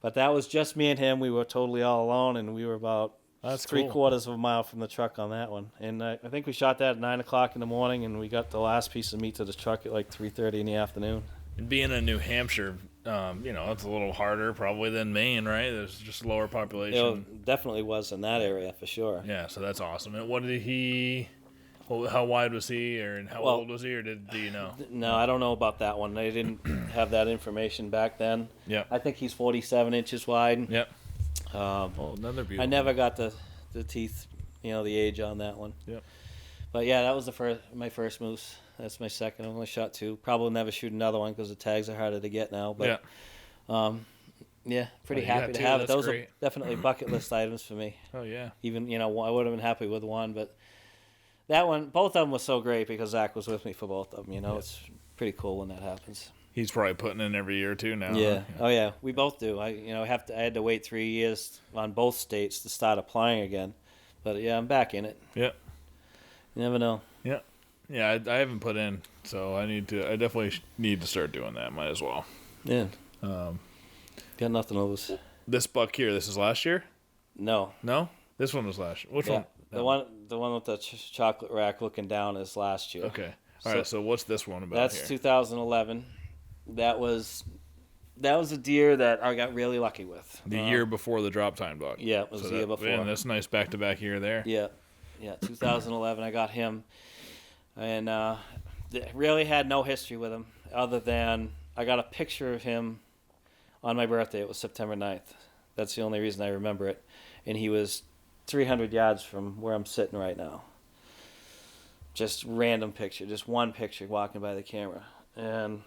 But that was just me and him. We were totally all alone, and we were about three-quarters of a mile from the truck on that one. And I think we shot that at 9 o'clock in the morning, and we got the last piece of meat to the truck at like 3:30 in the afternoon. And being in New Hampshire, it's a little harder probably than Maine, right? There's just a lower population. It definitely was in that area for sure. Yeah, so that's awesome. And how wide was he, or how old was he, or do you know? No, I don't know about that one. They didn't have that information back then. Yeah. I think he's 47 inches wide. Yep. Another beautiful. I never got the teeth, the age on that one. Yep. But yeah, that was my first moose. That's my second. I only shot two. Probably never shoot another one because the tags are harder to get now. But pretty happy to have it. Those are definitely bucket list items for me. Oh yeah. Even I would have been happy with one, but that one, both of them was so great because Zach was with me for both of them. It's pretty cool when that happens. He's probably putting in every year too now. Yeah. Huh? Oh yeah. We both do. I had to wait 3 years on both states to start applying again, but yeah, I'm back in it. Yeah. You never know. Yeah. Yeah, I haven't put in, so I definitely need to start doing that. Might as well. Yeah. Got nothing to lose. This buck here, this is last year? No. No? This one was last year. Which one? The one with the chocolate rack looking down is last year. Okay. All right, so what's this one about That's here? 2011. That was a deer that I got really lucky with. The year before the drop time buck. Yeah, it was the year before. And that's nice back-to-back year there. Yeah. 2011, I got him. And really had no history with him other than I got a picture of him on my birthday. It was September 9th. That's the only reason I remember it. And he was 300 yards from where I'm sitting right now. Just random picture, just one picture walking by the camera. And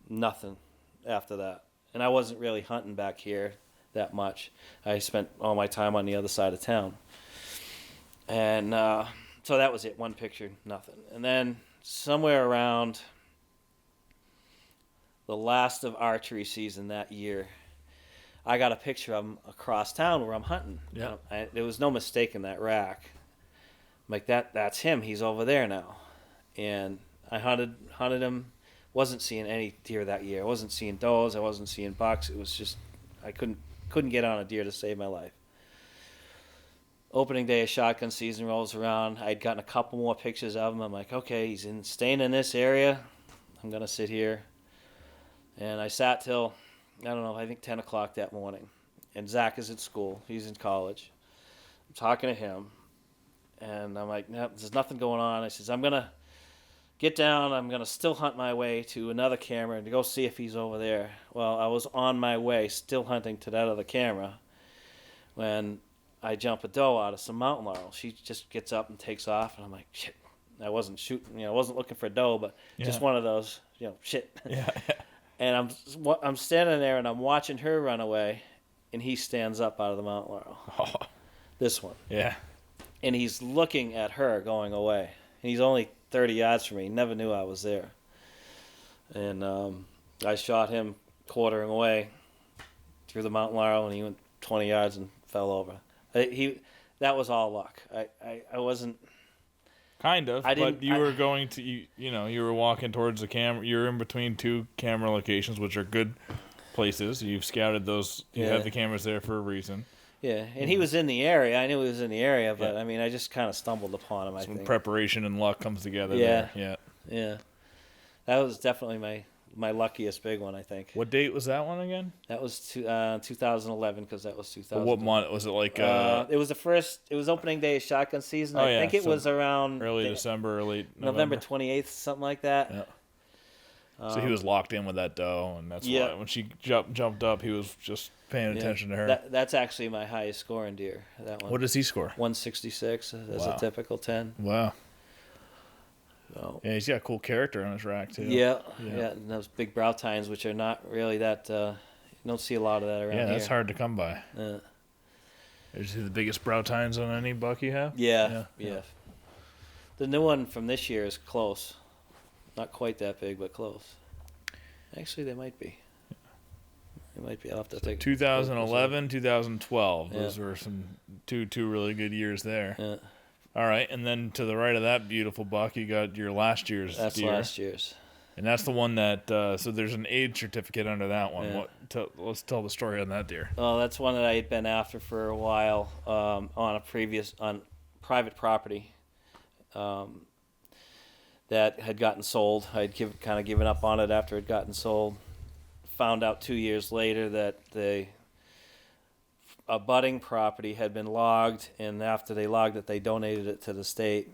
nothing after that. And I wasn't really hunting back here that much. I spent all my time on the other side of town. And so that was it, one picture, nothing. And then somewhere around the last of archery season that year, I got a picture of him across town where I'm hunting. Yeah. There was no mistake in that rack. I'm like, that's him. He's over there now. And I hunted him. Wasn't seeing any deer that year. I wasn't seeing does. I wasn't seeing bucks. It was just I couldn't get on a deer to save my life. Opening day of shotgun season rolls around. I'd gotten a couple more pictures of him. I'm like, okay, he's staying in this area. I'm going to sit here. And I sat till, I think 10 o'clock that morning. And Zach is at school. He's in college. talking to him, and I'm like, no, there's nothing going on. I says, I'm going to get down. I'm going to still hunt my way to another camera to go see if he's over there. Well, I was on my way still hunting to that other camera when I jump a doe out of some mountain laurel. She just gets up and takes off, and I'm like, shit. I wasn't shooting, I wasn't looking for a doe, but just one of those, shit. Yeah. And I'm standing there, and I'm watching her run away, and he stands up out of the mountain laurel. Oh. This one. Yeah. And he's looking at her going away. And he's only 30 yards from me. He never knew I was there. And I shot him quartering away through the mountain laurel, and he went 20 yards and fell over. That was all luck. I wasn't... Kind of, but you were going to, you were walking towards the camera. You were in between two camera locations, which are good places. You've scouted those. You have the cameras there for a reason. Yeah, and he was in the area. I knew he was in the area, but, I just kind of stumbled upon him, I think. Preparation and luck comes together there. Yeah. That was definitely my luckiest big one, I think. What date was that one again? That was 2011, because that was 2000. What month? Was it like... it was opening day of shotgun season. I think it was around... Early December, early November 28th, something like that. Yeah. So he was locked in with that doe, and that's why when she jumped up, he was just paying attention to her. That's actually my highest scoring deer, that one. What does he score? 166 as a typical 10. Wow. So, yeah, he's got a cool character on his rack, too. Yeah. And those big brow tines, which are not really that... you don't see a lot of that around here. Yeah, that's hard to come by. Yeah. Is he the biggest brow tines on any buck you have? Yeah. The new one from this year is close. Not quite that big, but close. Actually, they might be. They might be. I'll have to take 2011, 2012. Those were some two really good years there. Yeah. All right, and then to the right of that beautiful buck, you got your last year's deer. That's last year's. And that's the one that, so there's an age certificate under that one. Yeah. Let's tell the story on that deer. Oh, that's one that I had been after for a while on private property that had gotten sold. I'd kind of given up on it after it had gotten sold. Found out 2 years later that a budding property had been logged, and after they logged it, they donated it to the state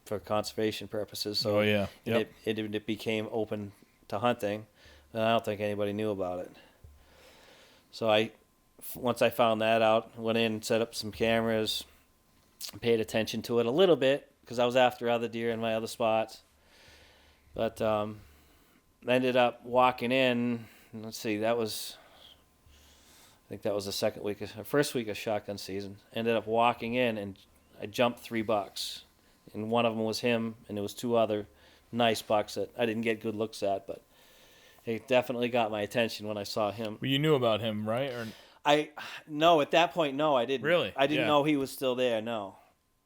for conservation purposes. So it became open to hunting, and I don't think anybody knew about it. So once I found that out, went in and set up some cameras, paid attention to it a little bit because I was after other deer in my other spots. But ended up walking in. Let's see, I think that was the first week of shotgun season. Ended up walking in, and I jumped 3 bucks. And one of them was him, and there was 2 other nice bucks that I didn't get good looks at, but it definitely got my attention when I saw him. Well, you knew about him, right? No, at that point, no, I didn't. Really? I didn't know he was still there, no.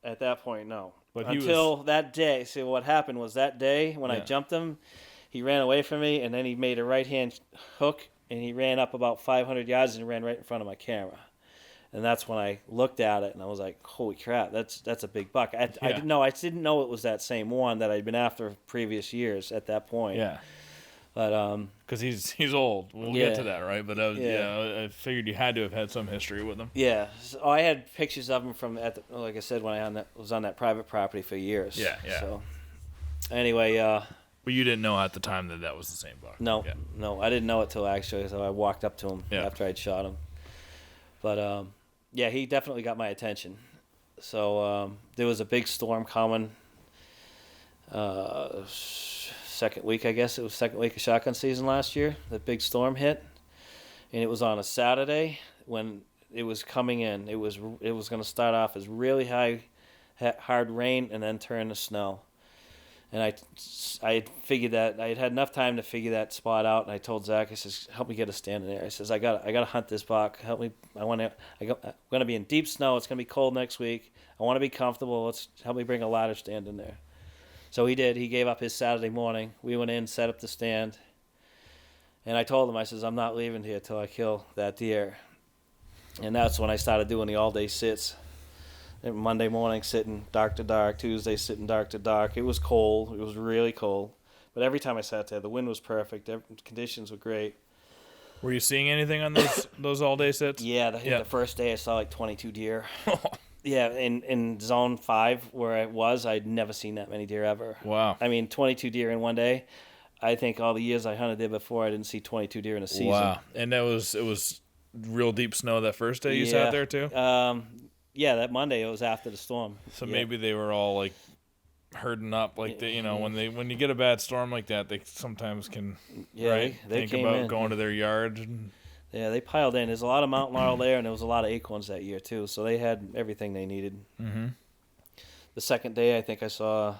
At that point, no. But until that day. See, what happened was that day when I jumped him, he ran away from me, and then he made a right-hand hook, and he ran up about 500 yards and ran right in front of my camera. And that's when I looked at it, and I was like, holy crap, that's a big buck. I didn't know it was that same one that I'd been after previous years at that point. Yeah. But because he's old. We'll get to that, right? But I figured you had to have had some history with him. Yeah. So I had pictures of him from like I said, when I was on that private property for years. Yeah. So anyway, but you didn't know at the time that was the same buck. No, I didn't know it till actually. So I walked up to him after I'd shot him. But he definitely got my attention. So there was a big storm coming. Second week, I guess it was second week of shotgun season last year. The big storm hit, and it was on a Saturday when it was coming in. It was going to start off as really hard rain and then turn to snow. And I figured that I had enough time to figure that spot out. And I told Zach, I says, "Help me get a stand in there." I says, "I got to hunt this buck. Help me. I'm going to be in deep snow. It's going to be cold next week. I want to be comfortable. Help me bring a ladder stand in there." So he did. He gave up his Saturday morning. We went in, set up the stand. And I told him, I says, "I'm not leaving here till I kill that deer." And that's when I started doing the all-day sits. Monday morning sitting dark to dark, Tuesday sitting dark to dark. It was cold. It was really cold. But every time I sat there, the wind was perfect. The conditions were great. Were you seeing anything on those all-day sits? Yeah, the first day I saw like 22 deer. Yeah, in zone 5 where I was, I'd never seen that many deer ever. Wow. I mean, 22 deer in one day. I think all the years I hunted there before, I didn't see 22 deer in a season. Wow. And it was real deep snow that first day you Yeah. sat there too? Yeah, that Monday it was after the storm. So Yeah. maybe they were all like herding up, like when you get a bad storm like that, they sometimes can they think came about in. going to their yard. And, Yeah, they piled in. There's a lot of mountain laurel there, and there was a lot of acorns that year too. So they had everything they needed. mm-hmm. The second day, I think I saw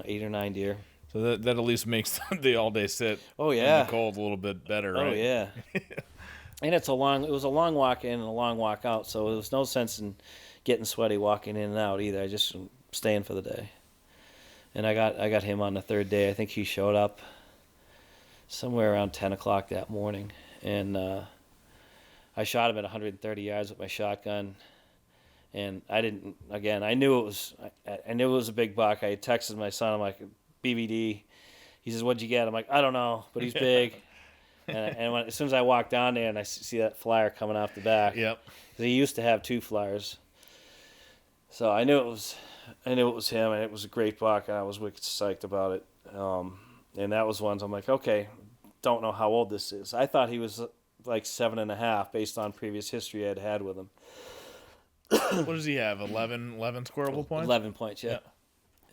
8 or 9 deer. So that at least makes the all day sit. Oh yeah, in the cold a little bit better, right? Oh yeah. And it was a long walk in and a long walk out, so there was no sense in getting sweaty walking in and out either. I just staying for the day. And I got him on the third day. I think he showed up somewhere around 10 o'clock that morning, and I shot him at 130 yards with my shotgun. And I knew it was a big buck. I texted my son. I'm like, BBD. He says, "What'd you get?" I'm like, "I don't know, but he's big." As soon as I walk down there and I see that flyer coming off the back, Yep. he used to have 2 flyers, so I knew it was him, and it was a great buck, and I was wicked psyched about it. And that was one. So I'm like, okay, don't know how old this is. I thought he was like 7.5 based on previous history I'd had with him. What does he have? 11 squirrel points? 11 points, yeah.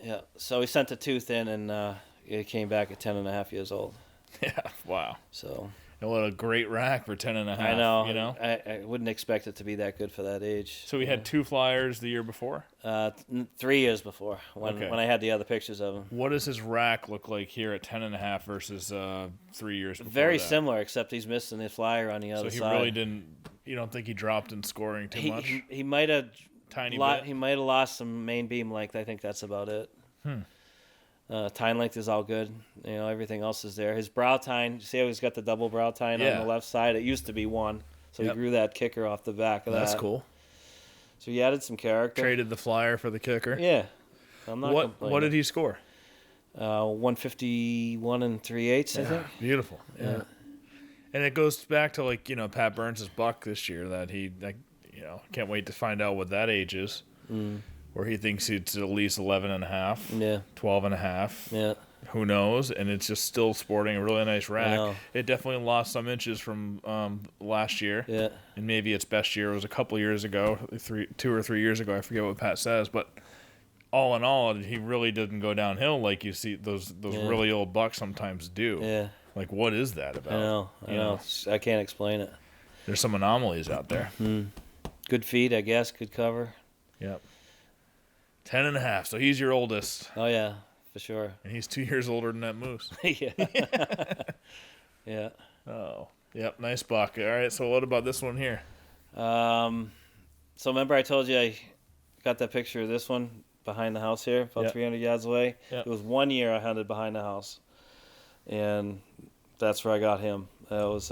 Yeah. So he sent a tooth in, and he came back at 10.5 years old. Yeah, wow. So. And what a great rack for 10.5. I know. You know? I wouldn't expect it to be that good for that age. So we had 2 flyers the year before? 3 years before, when I had the other pictures of him. What does his rack look like here at 10.5 versus 3 years before? Very that? similar, except he's missing his flyer on the other side. So he really didn't. You don't think he dropped in scoring too much? He might have tiny bit. He might have lost some main beam length. I think that's about it. Tine length is all good. You know, everything else is there. His brow tine, see how he's got the double brow tine on the left side? It used to be one, so he grew that kicker off the back of that. That's cool. So he added some character. Traded the flyer for the kicker. Yeah, I'm not complaining. What did he score? 151 3/8, I think. Beautiful. Yeah. And it goes back to Pat Burns' buck this year that he can't wait to find out what that age is. Where he thinks it's at least 11.5, 12.5. Yeah. Who knows? And it's just still sporting a really nice rack. It definitely lost some inches from last year. Yeah. And maybe its best year was a couple years ago, 2 or 3 years ago. I forget what Pat says, but all in all, he really didn't go downhill like you see those really old bucks sometimes do. Yeah. Like, what is that about? I know. I can't explain it. There's some anomalies out there. Good feed, I guess. Good cover. Yep. 10.5. So he's your oldest. Oh yeah, for sure. And he's 2 years older than that moose. Yeah. Yeah. Oh. Yep. Nice buck. All right. So what about this one here? So remember I told you I got that picture of this one behind the house here, about 300 yards away. Yep. It was 1 year I hunted behind the house, and that's where I got him. That was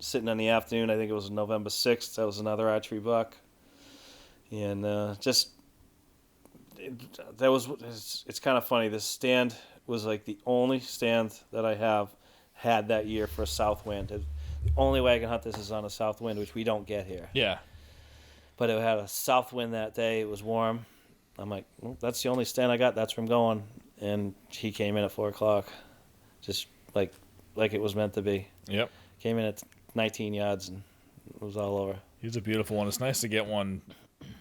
sitting in the afternoon. I think it was November 6th. That was another archery buck, and it's kind of funny. This stand was like the only stand that I have had that year for a south wind. The only way I can hunt this is on a south wind, which we don't get here. Yeah. But it had a south wind that day. It was warm. I'm like, well, that's the only stand I got. That's where I'm going. And he came in at 4 o'clock, just like it was meant to be. Yep. Came in at 19 yards, and it was all over. He's a beautiful one. It's nice to get one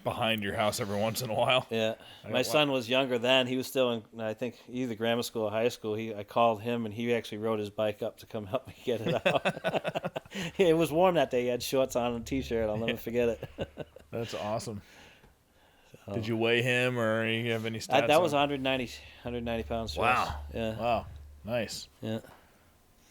behind your house every once in a while. Yeah. My son was younger then. He was still in, I think, either grammar school or high school. I called him, and he actually rode his bike up to come help me get it out. It was warm that day. He had shorts on and a T-shirt. I'll never forget it. That's awesome. So. Did you weigh him, or you have any stats? That was 190 pounds. Wow. Yeah. Wow. Nice. Yeah.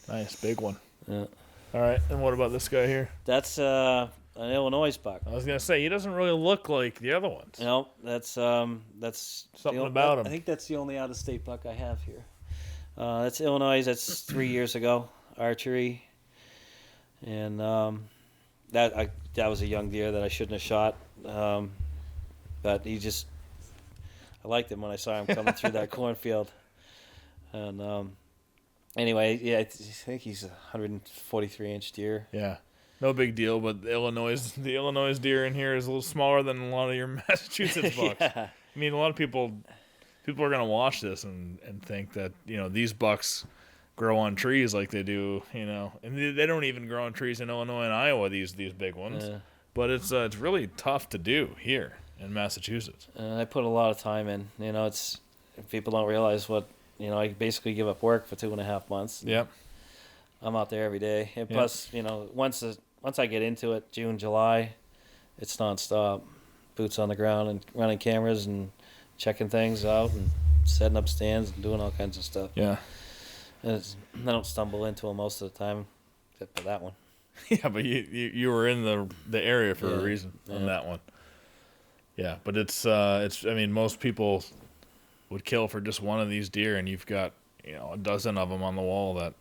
Nice. Big one. Yeah. All right. And what about this guy here? That's an Illinois buck. I was gonna say he doesn't really look like the other ones. No, that's something about him. I think that's the only out-of-state buck I have here. That's Illinois. That's 3 years ago. Archery, and that was a young deer that I shouldn't have shot. But I liked him when I saw him coming through that cornfield. And anyway, yeah, I think he's a 143-inch deer. Yeah. no big deal. But the Illinois deer in here is a little smaller than a lot of your Massachusetts bucks. Yeah. I mean, a lot of people are gonna watch this and think that these bucks grow on trees like they do, and they don't even grow on trees in Illinois and Iowa. These big ones, but it's really tough to do here in Massachusetts. I put a lot of time in. It's people don't realize what I basically give up work for 2.5 months. Yep. I'm out there every day, and plus, once I get into it, June, July, it's nonstop, boots on the ground and running cameras and checking things out and setting up stands and doing all kinds of stuff. Yeah. And I don't stumble into them most of the time, except for that one. Yeah, but you were in the area for a reason on that one. Yeah, but it's I mean, most people would kill for just one of these deer, and you've got a dozen of them on the wall that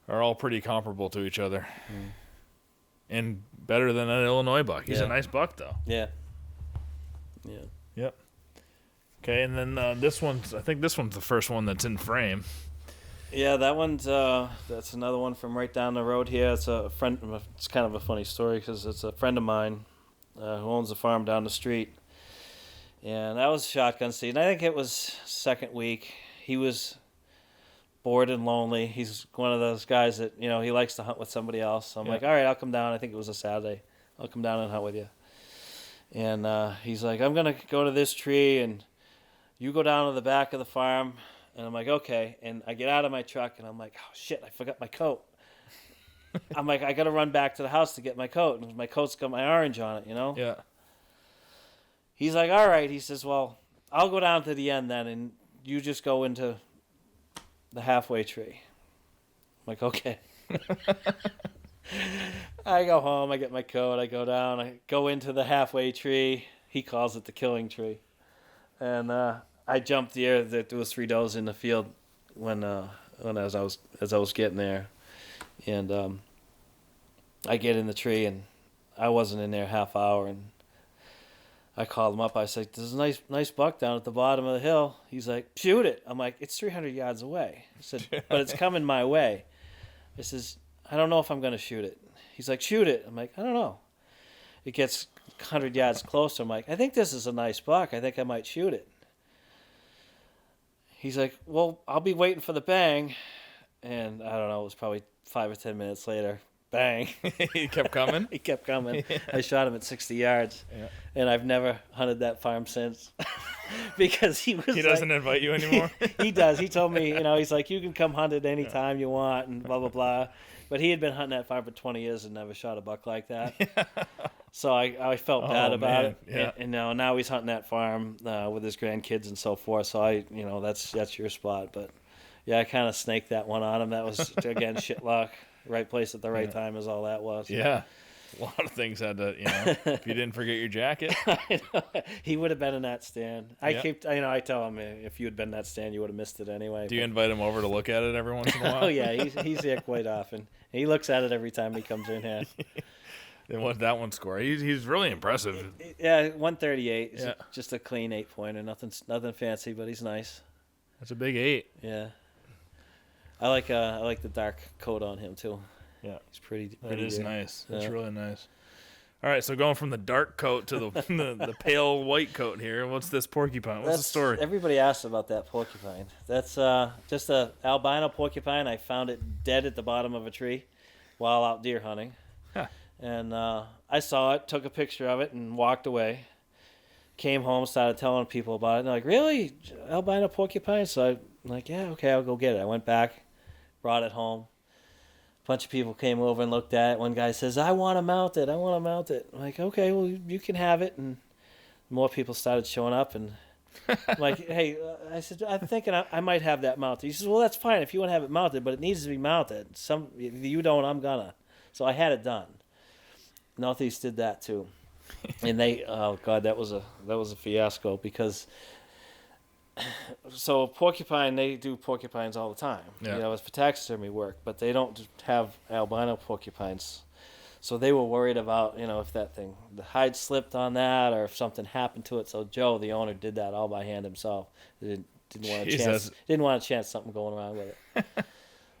are all pretty comparable to each other, and better than an Illinois buck. He's a nice buck, though. Yeah. Yeah. Yep. Okay, and then I think this one's the first one that's in frame. Yeah, that one's that's another one from right down the road here. It's a friend. It's kind of a funny story because it's a friend of mine who owns a farm down the street, and that was shotgun season. I think it was second week. He was bored and lonely. He's one of those guys that he likes to hunt with somebody else. So I'm like, all right, I'll come down. I think it was a Saturday. I'll come down and hunt with you. And he's like, I'm gonna go to this tree, and you go down to the back of the farm. And I'm like, okay. And I get out of my truck, and I'm like, oh, shit, I forgot my coat. I'm like, I got to run back to the house to get my coat. And my coat's got my orange on it, Yeah. He's like, all right. He says, well, I'll go down to the end then, and you just go into the halfway tree. I'm like, okay. I go home. I get my coat. I go down. I go into the halfway tree. He calls it the killing tree. And I jumped deer. There was 3 does in the field as I was getting there, and I get in the tree, and I wasn't in there half hour, and I called him up. I said, "There's a nice buck down at the bottom of the hill." He's like, "Shoot it." I'm like, "It's 300 yards away." I said, "But it's coming my way." I says, "I don't know if I'm gonna shoot it." He's like, "Shoot it." I'm like, "I don't know." It gets 100 yards closer. I'm like, "I think this is a nice buck. I think I might shoot it." He's like, well, I'll be waiting for the bang. And I don't know, it was probably 5 or 10 minutes later. Bang. He kept coming? He kept coming. I shot him at 60 yards. Yeah. And I've never hunted that farm since. Because he doesn't invite you anymore? He does. He told me, he's like, you can come hunt it any time you want and blah, blah, blah. But he had been hunting that farm for 20 years and never shot a buck like that. Yeah. So I felt bad about it. Yeah. And now he's hunting that farm with his grandkids and so forth. So that's your spot. But yeah, I kind of snaked that one on him. That was, again, shit luck. Right place at the right time is all that was. Yeah. A lot of things had to, if you didn't forget your jacket. I know. He would have been in that stand. I tell him if you had been in that stand, you would have missed it anyway. Do you invite him over to look at it every once in a while? Oh, yeah. He's there quite often. He looks at it every time he comes in here. Then what's that one score? He's really impressive. Yeah, 138. Yeah. Just a clean 8-pointer. Nothing fancy, but he's nice. That's a big 8. Yeah. I like the dark coat on him too. Yeah, he's pretty. That is nice. That's really nice. All right, so going from the dark coat to the pale white coat here. What's this porcupine? What's the story? Everybody asks about that porcupine. That's just a albino porcupine. I found it dead at the bottom of a tree while out deer hunting. Huh. And I saw it, took a picture of it, and walked away. Came home, started telling people about it. And they're like, really? Albino porcupine? So I'm like, yeah, okay, I'll go get it. I went back, brought it home. A bunch of people came over and looked at it. One guy says, I want to mount it. I'm like, okay, well, you can have it. And more people started showing up. And I'm like, hey, I said, I'm thinking I might have that mounted. He says, well, that's fine if you want to have it mounted, but it needs to be mounted. If you don't, I'm gonna. So I had it done. Northeast did that too. And that was a fiasco because so porcupine, they do porcupines all the time. Yeah. It's for taxidermy work, but they don't have albino porcupines. So they were worried about, if the hide slipped on that or if something happened to it. So Joe, the owner, did that all by hand himself. Didn't want a chance something going around with it.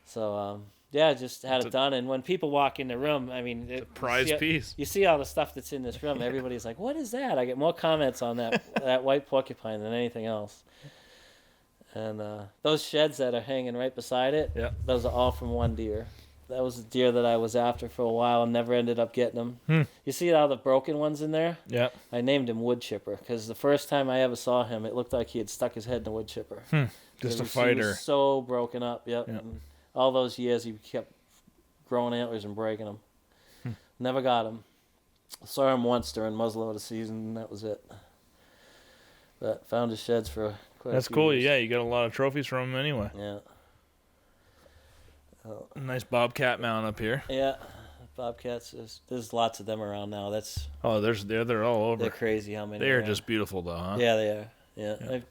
So Yeah, just had it done. And when people walk in the room, I mean, It's a prize piece. You see all the stuff that's in this room. Everybody's like, "What is that?" I get more comments on that white porcupine than anything else. And those sheds that are hanging right beside it, Yeah. those are all from one deer. That was a deer that I was after for a while and never ended up getting them. You see all the broken ones in there? Yeah. I named him Wood Chipper because the first time I ever saw him, it looked like he had stuck his head in a wood chipper. Just a He fighter. was so broken up. Yep. Yeah. And all those years, he kept growing antlers and breaking them. Never got him. Saw him once during muzzleloader season, and that was it. But found his sheds for quite That's a few cool. years. Yeah, you got a lot of trophies from him anyway. Yeah. Nice Bobcat mount up here. Yeah. Bobcats, there's lots of them around now. They're all over. They're crazy how many. They are just beautiful, though, huh? Yeah, they are. Yeah. I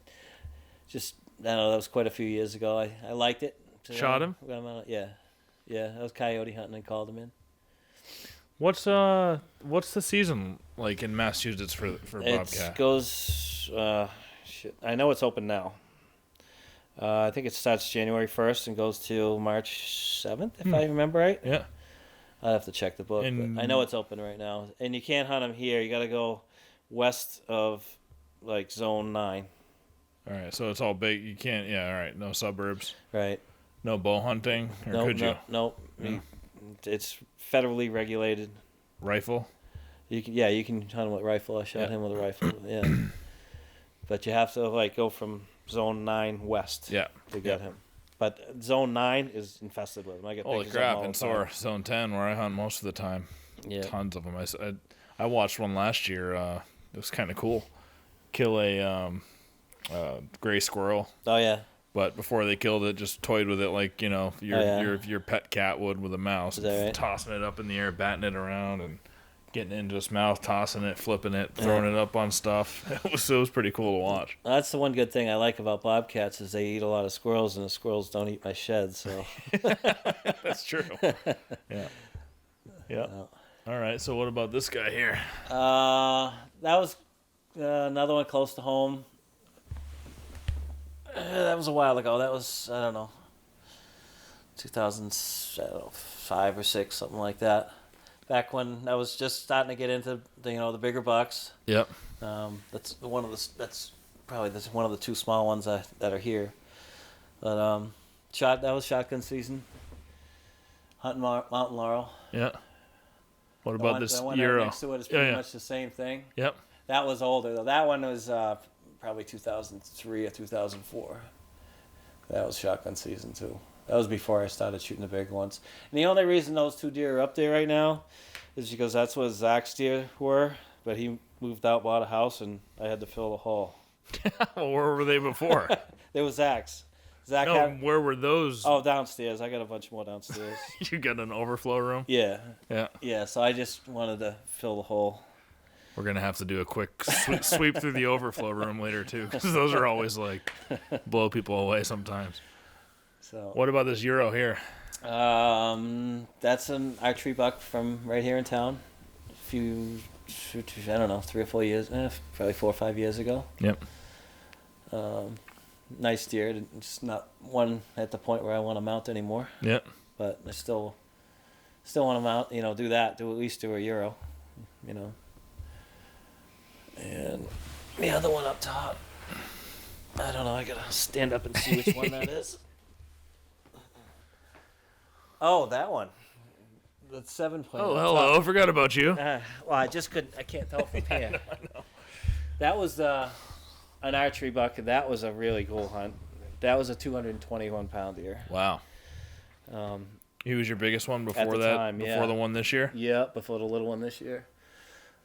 don't know, that was quite a few years ago. I liked it. So Shot him? Yeah. Yeah, I was coyote hunting and called him in. What's the season like in Massachusetts for Bobcat? It goes, I know it's open now. I think it starts January 1st and goes till March 7th, if I remember right. Yeah. I'll have to check the book, but I know it's open right now. And you can't hunt them here. You got to go west of, like, Zone 9. All right, so it's all big. You can't. Yeah. All right. No suburbs. Right. No bow hunting. Or Nope, could you? Nope. No. It's federally regulated. Rifle. You can hunt him with rifle. I shot him with a rifle. Yeah. But you have to go from Zone 9 west. Yeah. To get him. But Zone 9 is infested with them. I get Holy pictures of them crap! all And the so time. are Zone 10, where I hunt most of the time. Yeah. Tons of them. I watched one last year. It was kind of cool. Kill a gray squirrel. Oh yeah. But before they killed it, just toyed with it like your pet cat would with a mouse. Is that right? Tossing it up in the air, batting it around, and getting it into its mouth, tossing it, flipping it, throwing it up on stuff. It was pretty cool to watch. That's the one good thing I like about bobcats is they eat a lot of squirrels, and the squirrels don't eat my sheds. So That's true. Yeah. Yeah. All right. So what about this guy here? that was another one close to home. That was a while ago. That was, I don't know, 2005 or 6, something like that. Back when I was just starting to get into the bigger bucks. Yep. That's probably one of the two small ones that are here. But that was shotgun season. Hunting Mountain Laurel. Yeah. What about The this one Euro? next to it is pretty much the same thing. Yep. That was older though. That one was probably 2003 or 2004. That was shotgun season too. That was before I started shooting the big ones. And the only reason those two deer are up there right now is because that's what Zach's deer were. But he moved out, bought a house, and I had to fill the hole. Well, where were they before? They were Zach's. Zach No, where were those? Oh, downstairs. I got a bunch more downstairs. You got an overflow room? Yeah. Yeah. Yeah, so I just wanted to fill the hole. We're going to have to do a quick sweep through the overflow room later, too, because those are always blow people away sometimes. So What about this Euro here? that's an archery buck from right here in town. A few, I don't know, 3 or 4 years, probably 4 or 5 years ago. Yep. Nice deer. Just not one at the point where I want to mount anymore. Yep. But I still want to mount. Do at least do a Euro. And the other one up top. I don't know. I gotta stand up and see which one that is. Oh, that one. The 7-point. Oh, hello. I forgot about you. Well, I just couldn't. I can't tell from here. That was an archery buck. And that was a really cool hunt. That was a 221-pound deer. Wow. He was your biggest one before At the that? time, before yeah. the one this year? Yeah, before the little one this year.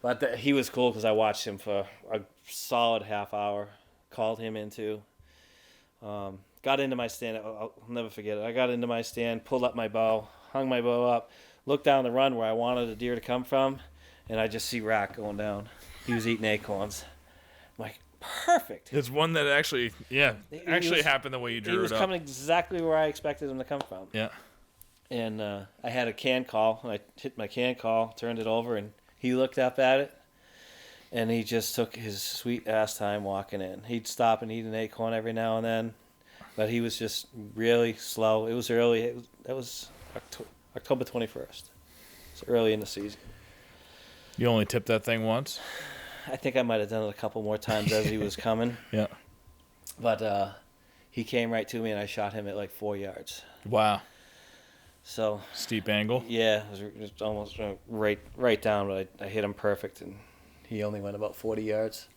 But he was cool because I watched him for a solid half hour. Called him into. Got into my stand. I'll never forget it. I got into my stand, pulled up my bow, hung my bow up, looked down the run where I wanted the deer to come from, and I just see Rack going down. He was eating acorns. I'm like, perfect. It's one that actually happened the way you drew it up. He was coming exactly where I expected him to come from. Yeah. And I had a can call, and I hit my can call, turned it over, and he looked up at it, and he just took his sweet ass time walking in. He'd stop and eat an acorn every now and then, but he was just really slow. It was early. That was October 21st. It's early in the season. You only tipped that thing once? I think I might have done it a couple more times as he was coming. Yeah. But he came right to me, and I shot him at like 4 yards. Wow. So Steep angle? yeah, it was almost right down, but I hit him perfect, and he only went about 40 yards.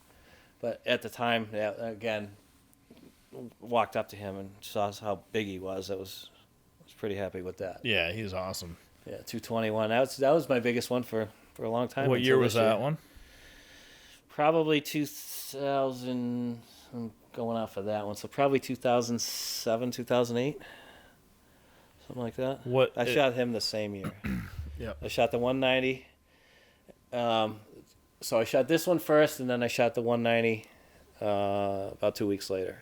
But at the time, yeah, again, walked up to him and saw how big he was. I was pretty happy with that. Yeah, he's awesome. Yeah, 221. That was my biggest one for a long time. What year was that one? Probably 2000. I'm going off of that one, so probably 2007, 2008, something like that. I shot him the same year. Yeah. I shot the 190. So I shot this one first, and then I shot the 190 about 2 weeks later.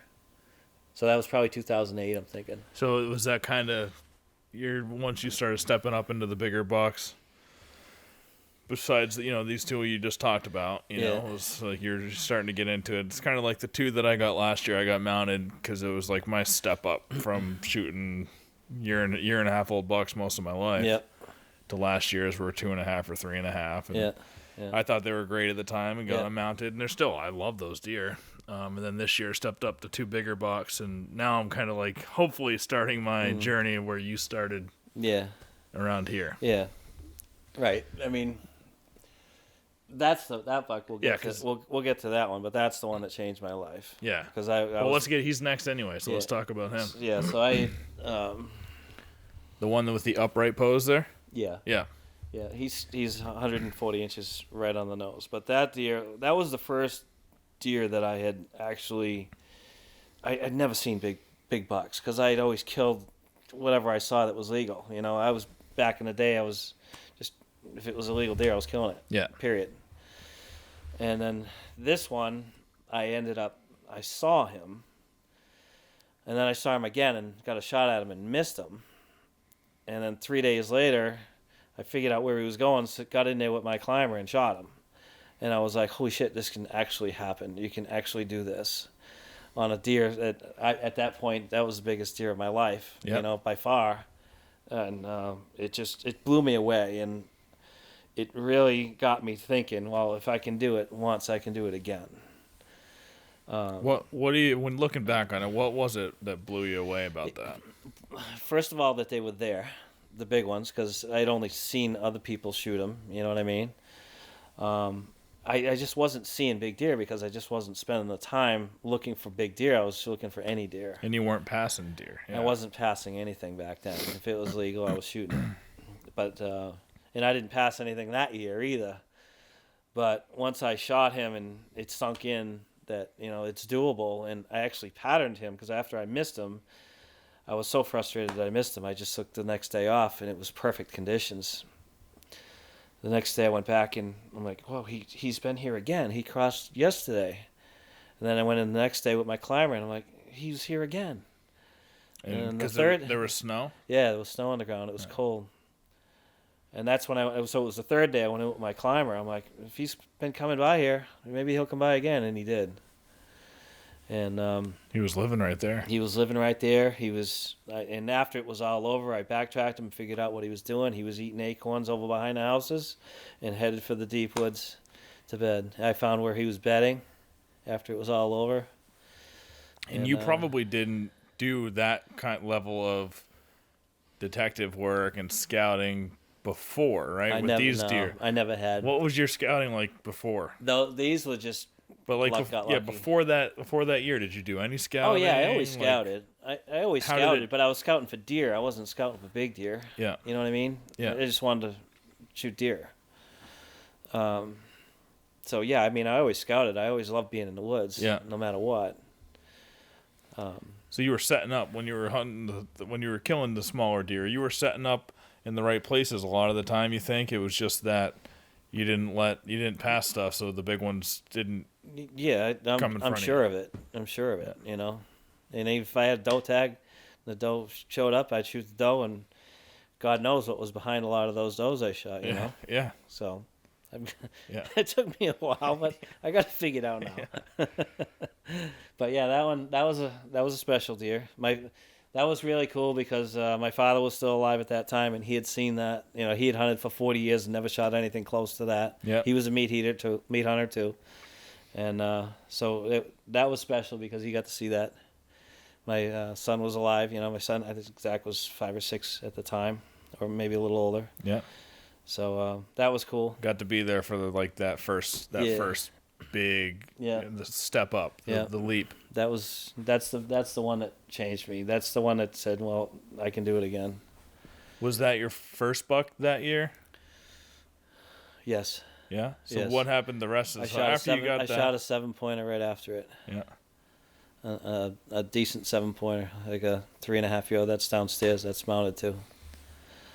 So that was probably 2008, I'm thinking. So it was that kind of once you started stepping up into the bigger bucks, besides these two you just talked about, it was like you're starting to get into it. It's kind of like the two that I got last year. I got mounted because it was like my step up from shooting year and a half old bucks most of my life. Yep. To last year's were 2.5 or 3.5. And Yeah. I thought they were great at the time and got them mounted, and I love those deer. And then this year stepped up to two bigger bucks, and now I'm kind of like hopefully starting my journey where you started. Yeah. Around here. Yeah. Right. I mean, that buck we'll get to. We'll get to that one, but that's the one that changed my life. Yeah. Because he's next anyway, so let's talk about him. Yeah. So I. The one with the upright pose there. Yeah. Yeah. Yeah, he's 140 inches right on the nose. But that deer, that was the first deer that I had actually, I'd never seen big bucks because I had always killed whatever I saw that was legal. I was, back in the day, I was just, if it was a legal deer, I was killing it. Yeah. Period. And then this one, I saw him, and then I saw him again and got a shot at him and missed him. And then 3 days later, I figured out where he was going, so got in there with my climber and shot him. And I was like, holy shit, this can actually happen. You can actually do this on a deer that at that point, that was the biggest deer of my life, by far. And it blew me away. And it really got me thinking, well, if I can do it once, I can do it again. What do you, when looking back on it, what was it that blew you away about that? First of all, that they were there. The big ones, because I'd only seen other people shoot them. You know what I mean? I just wasn't seeing big deer because I just wasn't spending the time looking for big deer. I was looking for any deer. And you weren't passing deer. Yeah. I wasn't passing anything back then. If it was legal, I was shooting. But and I didn't pass anything that year either. But once I shot him and it sunk in that it's doable, and I actually patterned him because after I missed him, I was so frustrated that I missed him. I just took the next day off, and it was perfect conditions. The next day I went back, and I'm like, whoa, he's been here again. He crossed yesterday. And then I went in the next day with my climber, and I'm like, he's here again. And the third, there was snow? Yeah, there was snow on the ground. It was cold. And that's when so it was the third day I went in with my climber. I'm like, if he's been coming by here, maybe he'll come by again. And he did. And he was living right there. He was living right there. And after it was all over, I backtracked him and figured out what he was doing. He was eating acorns over behind the houses and headed for the deep woods to bed. I found where he was bedding after it was all over. And you probably didn't do that kind of level of detective work and scouting before, right? Deer. I never had. What was your scouting like before? These were just. But before that year, did you do any scouting? Oh yeah, I always scouted. I always scouted, but I was scouting for deer. I wasn't scouting for big deer. Yeah. You know what I mean? Yeah. I just wanted to shoot deer. So yeah, I mean, I always scouted. I always loved being in the woods. Yeah. No matter what. So you were setting up when you were hunting, when you were killing the smaller deer. You were setting up in the right places a lot of the time. You think it was just that you didn't pass stuff, so the big ones didn't. Yeah, I'm sure of it. I'm sure of it. And if I had a doe tag, the doe showed up, I'd shoot the doe, and God knows what was behind a lot of those does I shot. You know. Yeah. So. Yeah. It took me a while, but I got it figured out now. Yeah. But yeah, that was a special deer. That that was really cool because my father was still alive at that time, and he had seen that. He had hunted for 40 years and never shot anything close to that. Yeah. He was a meat hunter too, and so that was special because he got to see that. My son was alive. My son, I think Zach was 5 or 6 at the time, or maybe a little older. Yeah. So that was cool. Got to be there for that first big the step up, the leap. That's the one that changed me. That's the one that said, well, I can do it again. Was that your first buck that year? Yes. Yeah. So yes. what happened the rest of the time after you got that? I shot a 7-pointer right after it. Yeah. A decent 7-pointer, like a 3.5-year-old. That's downstairs. That's mounted too.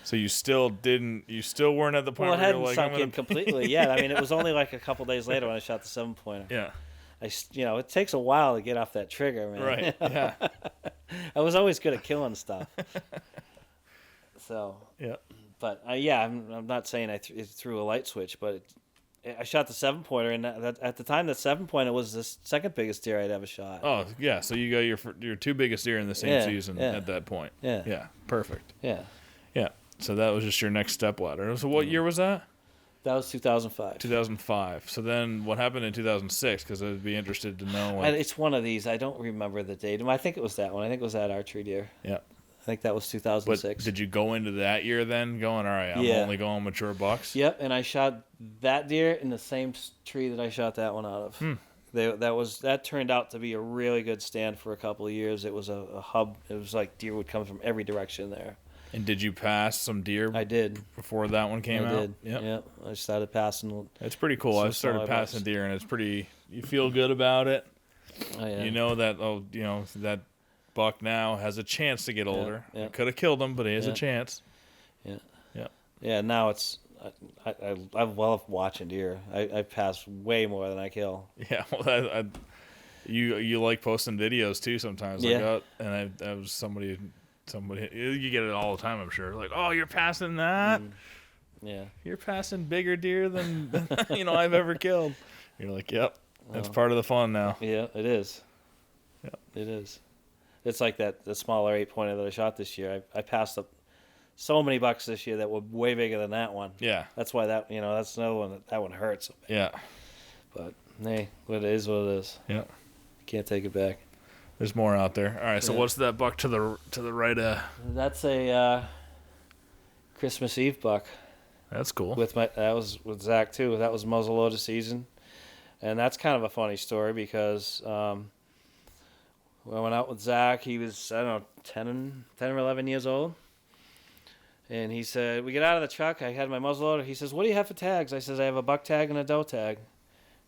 So you still weren't at the point where you're like, sunk in completely yet. I mean, it was only like a couple days later when I shot the 7-pointer. Yeah. It takes a while to get off that trigger, man. Right. Yeah. I was always good at killing stuff. So. Yeah. But I'm not saying I threw a light switch, but I shot the 7-pointer, and at the time, that 7-pointer was the second biggest deer I'd ever shot. Oh yeah, so you got your 2 biggest deer in the same season at that point. Yeah. Yeah. Perfect. Yeah. Yeah. So that was just your next step ladder. So what year was that? That was 2005. 2005. So then what happened in 2006? Because I'd be interested to know. It's one of these. I don't remember the date. I think it was that one. I think it was that archery deer. Yeah. I think that was 2006. But did you go into that year then going, all right, I'm only going mature bucks? Yep, and I shot that deer in the same tree that I shot that one out of. That turned out to be a really good stand for a couple of years. It was a hub. It was like deer would come from every direction there. And did you pass some deer? I did. Before that one came out? I did. Yep. I started passing. It's pretty cool. I started passing deer, and it's pretty. You feel good about it. Oh, yeah. You know that. That buck now has a chance to get older. Yeah. I could have killed him, but he has a chance. Yeah. Yeah. Yeah. Now it's. I love watching deer. I pass way more than I kill. Yeah. Well, you like posting videos too sometimes. Yeah. I was somebody. You get it all the time, I'm sure. Like, oh, you're passing that? Yeah. You're passing bigger deer than I've ever killed. You're like, yep, that's part of the fun now. Yeah, it is. Yep. It is. It's like the smaller 8-pointer that I shot this year. I passed up so many bucks this year that were way bigger than that one. Yeah. That's why that's another one that one hurts. Yeah. But hey, what it is, what it is. Yeah. Can't take it back. There's more out there. All right, so what's that buck to the right? That's a Christmas Eve buck. That's cool. That was with Zach too. That was muzzleloader season, and that's kind of a funny story because when I went out with Zach, he was 10 or 11 years old, and he said, "We get out of the truck. I had my muzzleloader." He says, "What do you have for tags?" I says, "I have a buck tag and a doe tag."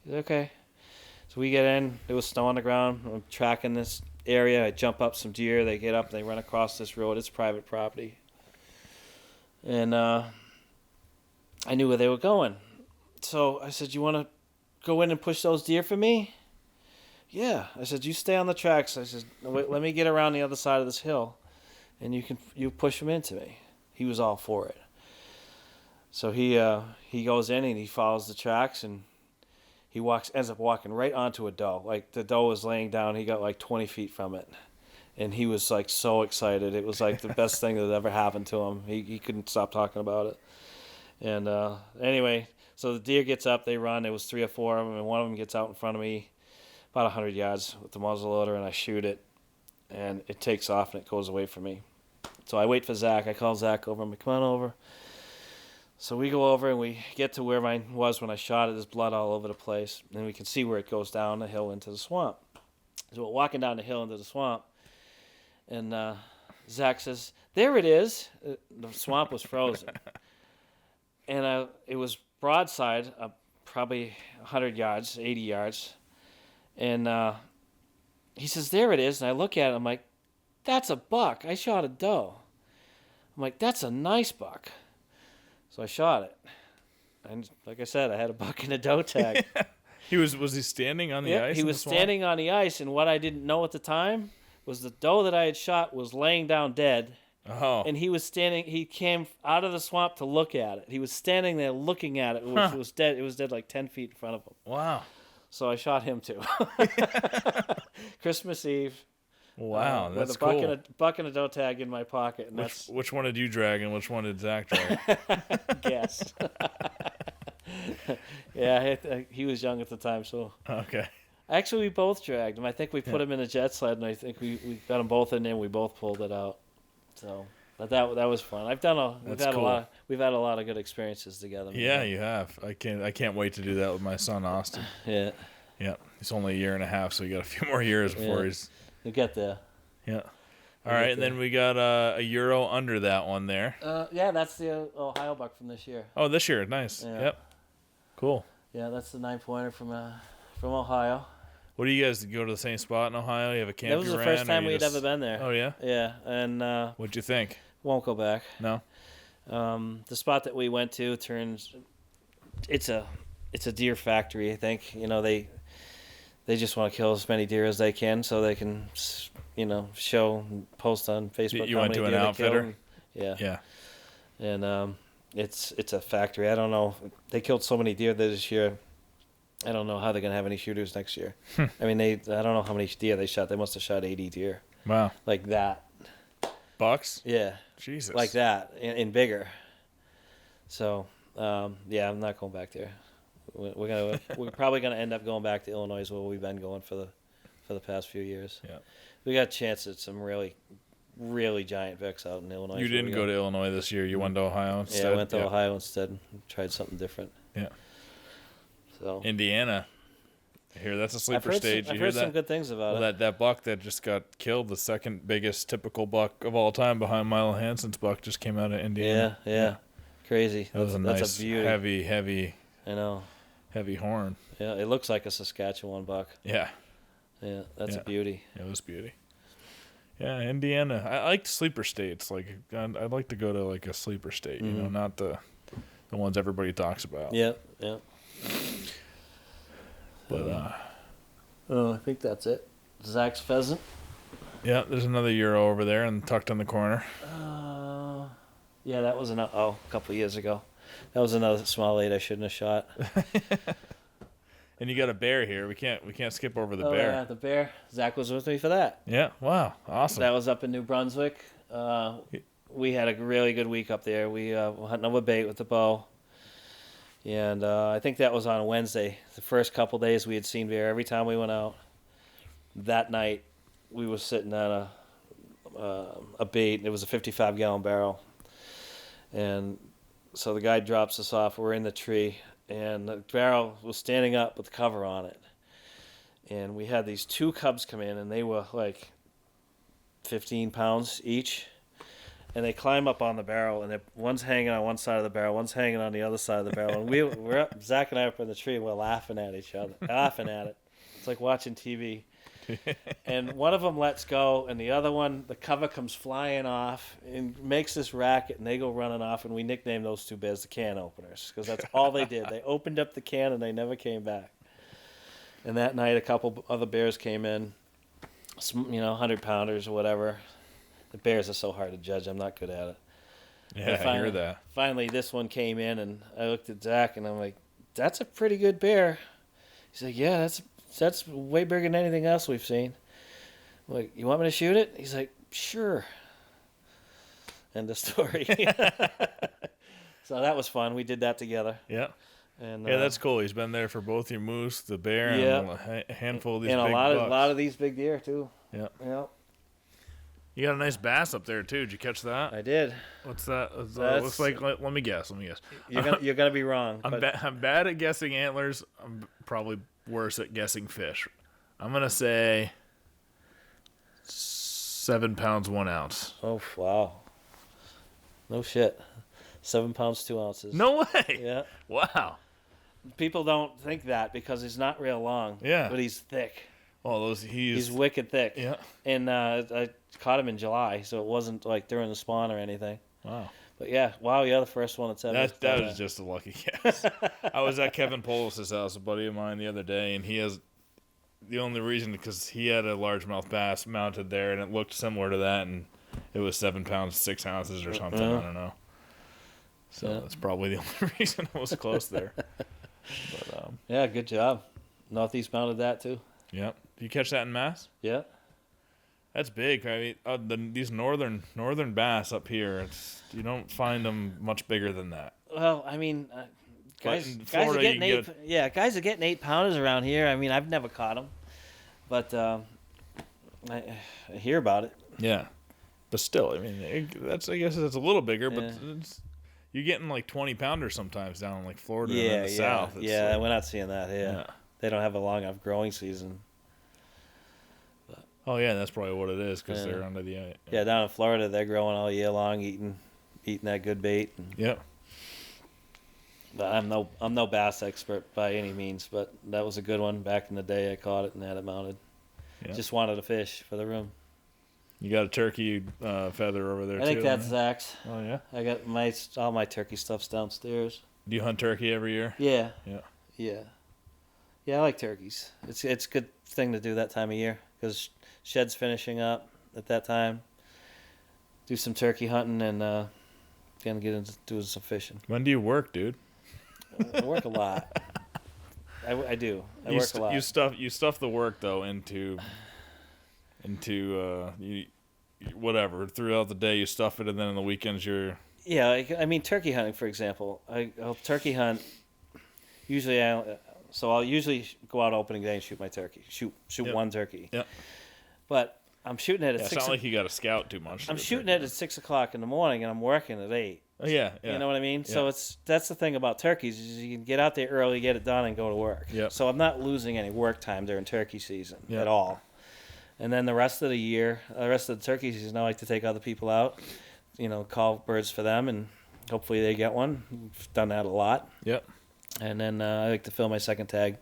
He said, "Okay." So we get in. There was snow on the ground. I'm tracking this area. I jump up some deer. They get up. They run across this road. It's private property. And I knew where they were going. So I said, "You want to go in and push those deer for me?" "Yeah." I said, "You stay on the tracks." I said, "Wait, let me get around the other side of this hill, and you push them into me." He was all for it. So he goes in and he follows the tracks, and he ends up walking right onto a doe. Like, the doe was laying down. He got like 20 feet from it. And he was like so excited. It was like the best thing that ever happened to him. He couldn't stop talking about it. And anyway, so the deer gets up. They run. There was 3 or 4 of them. And one of them gets out in front of me about 100 yards with the muzzleloader. And I shoot it. And it takes off and it goes away from me. So I wait for Zach. I call Zach over. I'm like, "Come on over." So we go over and we get to where mine was when I shot it. There's blood all over the place. And we can see where it goes down the hill into the swamp. So we're walking down the hill into the swamp. And Zach says, "There it is." The swamp was frozen. And it was broadside, probably 100 yards, 80 yards. And he says, "There it is." And I look at it. I'm like, "That's a buck. I shot a doe." I'm like, "That's a nice buck." So I shot it, and like I said, I had a buck and a doe tag. Was he standing on the ice? He was standing on the ice, and what I didn't know at the time was the doe that I had shot was laying down dead. Oh. And he was standing. He came out of the swamp to look at it. He was standing there looking at it. It was dead. It was dead like 10 feet in front of him. Wow. So I shot him too. Christmas Eve, Wow, that's with a cool. buck and a doe tag in my pocket, and Which one did you drag and which one did Zach drag? guess. Yeah, he was young at the time, so. Okay. Actually, we both dragged him. I think we put him in a jet sled, and I think we got them both in there, and we both pulled it out. So, but that was fun. We've had a lot of good experiences together. Yeah, you have. I can't wait to do that with my son Austin. Yeah. Yeah, he's only a year and a half, so he got a few more years before he's. You get there. Yeah. All right, and then we got a euro under that one there. Yeah, that's the Ohio buck from this year. Oh, this year, nice. Yeah. Yep. Cool. Yeah, that's the 9-pointer from Ohio. What do you guys go to the same spot in Ohio? You have a camp? That was the first time we'd ever been there. Oh yeah. Yeah, and what'd you think? won't go back. No. The spot that we went to it's a deer factory. I think they just want to kill as many deer as they can so they can show and post on Facebook. You went to an outfitter? Yeah. Yeah. And it's a factory. I don't know. They killed so many deer this year. I don't know how they're gonna have any shooters next year. I mean, I don't know how many deer they shot. They must have shot 80 deer. Wow. Like that. Bucks? Yeah. Jesus. Like that in bigger. So yeah, I'm not going back there. We're probably gonna end up going back to Illinois, where we've been going for the past few years. Yeah. We got a chance at some really, really giant vicks out in Illinois. You didn't go to Illinois this year. You went to Ohio instead. Yeah, I went to Ohio instead and tried something different. Yeah. So Indiana. I hear that's a sleeper stage. I've heard some good things about it. That buck that just got killed, the second biggest typical buck of all time behind Milo Hansen's buck, just came out of Indiana. Yeah. Crazy. That was That's a beauty. heavy. I know. Heavy horn. Yeah, it looks like a Saskatchewan buck. Yeah. Yeah, that's a beauty. It was beauty. Yeah, Indiana. I like sleeper states. Like I'd like to go to like a sleeper state. Mm-hmm. Not the ones everybody talks about. Yeah. But I think that's it. Zach's pheasant. Yeah, there's another euro over there and tucked in the corner. Yeah, that was a couple of years ago. That was another small 8 I shouldn't have shot. And you got a bear here. We can't skip over the bear. bear. The bear. Zach was with me for that. Yeah. Wow. Awesome. That was up in New Brunswick. We had a really good week up there. We were hunting over bait with the bow. And I think that was on Wednesday. The first couple days we had seen bear every time we went out. That night we were sitting on a bait. It was a 55-gallon barrel. And so the guy drops us off. We're in the tree. And the barrel was standing up with the cover on it. And we had these 2 cubs come in, and they were like 15 pounds each. And they climb up on the barrel, and one's hanging on one side of the barrel, one's hanging on the other side of the barrel. And we're up, Zach and I are up in the tree, and we're laughing at each other, laughing at it. It's like watching TV. And one of them lets go, and the other one, the cover comes flying off and makes this racket, and they go running off. And we nicknamed those 2 bears the can openers because that's all they did. They opened up the can, and they never came back. And that night, a couple other bears came in, 100-pounders or whatever. The bears are so hard to judge. I'm not good at it. Yeah, I hear that. Finally, this one came in, and I looked at Zach, and I'm like, that's a pretty good bear. He's like, yeah, that's way bigger than anything else we've seen. I'm like, you want me to shoot it? He's like, sure. End of story. So that was fun. We did that together. Yeah. And yeah, that's cool. He's been there for both your moose, the bear, and a handful of these big bucks. And a lot of these big deer, too. Yeah. Yeah. You got a nice bass up there too. Did you catch that? I did. What's that? Looks like. Let me guess. You're gonna be wrong. I'm bad at guessing antlers. I'm probably worse at guessing fish. I'm gonna say 7 pounds 1 ounce. Oh wow! No shit. 7 pounds 2 ounces. No way. Yeah. Wow. People don't think that because he's not real long. Yeah. But he's thick. Oh, he's wicked thick. Yeah. And I caught him in July, so it wasn't like during the spawn or anything. Wow. But yeah, you're the first one that's ever. That was just a lucky guess. I was at Kevin Polis's house, a buddy of mine, the other day, and he has the only reason because he had a largemouth bass mounted there, and it looked similar to that, and it was 7 pounds 6 ounces or something. I don't know. So that's probably the only reason I was close there. But, yeah, good job. Northeast mounted that too. Yep. Did you catch that in Mass? Yeah. That's big. I mean, these northern bass up here, you don't find them much bigger than that. Well, I mean, guys are Florida, getting guys are getting 8-pounders around here. I mean, I've never caught them, but I hear about it. Yeah, but still, I mean, I guess it's a little bigger, but Yeah. you're getting like 20-pounders sometimes down in like Florida and in the Yeah, south. It's yeah. like, We're not seeing that here. yeah. They don't have a long enough growing season. Oh yeah, that's probably what it is because Yeah. they're under the Yeah, down in Florida, they're growing all year long, eating that good bait. Yep. But I'm no bass expert by any means, but that was a good one. Back in the day, I caught it and had it mounted. Yeah. Just wanted a fish for the room. You got a turkey feather over there too. I think that's huh? Zach's. Oh yeah. I got all my turkey stuff's downstairs. Do you hunt turkey every year? Yeah. Yeah. Yeah. Yeah, I like turkeys. It's a good thing to do that time of year because shed's finishing up at that time. Do some turkey hunting and gonna get into doing some fishing. When do you work, dude? I work a lot. I do. I work a lot. You stuff the work though into whatever throughout the day. You stuff it, and then on the weekends you're. Yeah, I mean turkey hunting, for example. I'll turkey hunt. Usually, I'll usually go out opening day and shoot my turkey. Shoot Yep. one turkey. Yep. But I'm shooting it at Yeah, it's 6. not like you got to scout too much. I'm shooting it at 6:00 in the morning, and I'm working at 8. Oh, yeah. You know what I mean? Yeah. So that's the thing about turkeys is you can get out there early, get it done, and go to work. Yep. So I'm not losing any work time during turkey season Yep. at all. And then the rest of the year, the rest of the turkey season, I like to take other people out, call birds for them, and hopefully they get one. I've done that a lot. Yep. And then I like to fill my second tag,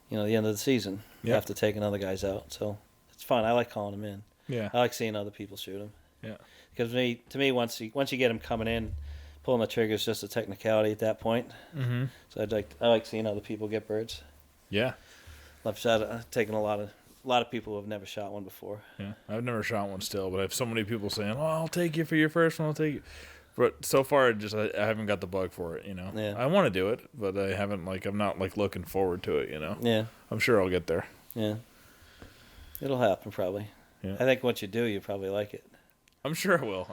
the end of the season Yep. after taking other guys out. So it's fun. I like calling them in. Yeah. I like seeing other people shoot them. Yeah. Because to me, once you get them coming in, pulling the trigger is just a technicality at that point. Mm-hmm. So I like seeing other people get birds. Yeah. I've taken a lot of people who have never shot one before. Yeah. I've never shot one still, but I have so many people saying, "Oh, I'll take you for your first one. I'll take you." But so far, I haven't got the bug for it. Yeah. I want to do it, but I haven't. I'm not looking forward to it. Yeah. I'm sure I'll get there. Yeah. It'll happen probably. Yeah. I think once you do, you probably like it. I'm sure it will.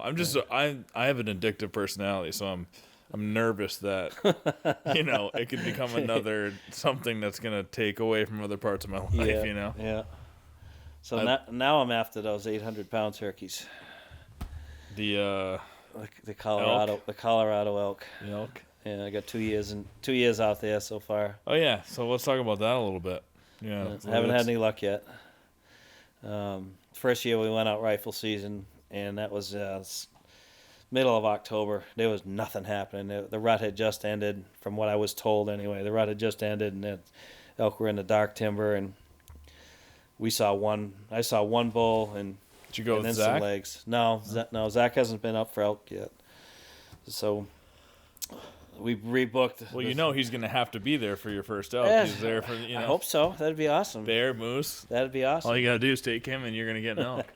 I'm just I have an addictive personality, so I'm nervous that it could become another something that's gonna take away from other parts of my life. Yeah. Yeah. So now I'm after those 800-pound turkeys. The Colorado elk. elk. Yeah, I got 2 years out there so far. Oh yeah, so let's talk about that a little bit. Yeah, I haven't had any luck yet. First year we went out rifle season, and that was middle of October. There was nothing happening. The rut had just ended, from what I was told anyway. The rut had just ended, and the elk were in the dark timber, and I saw one bull, and Did you go and with then Zach? some legs. No, Zach hasn't been up for elk yet. So we rebooked. Well, he's gonna have to be there for your first elk. Yeah, He's there for I hope so. That'd be awesome. bear, moose. That'd be awesome. All you gotta do is take him, and you're gonna get an elk.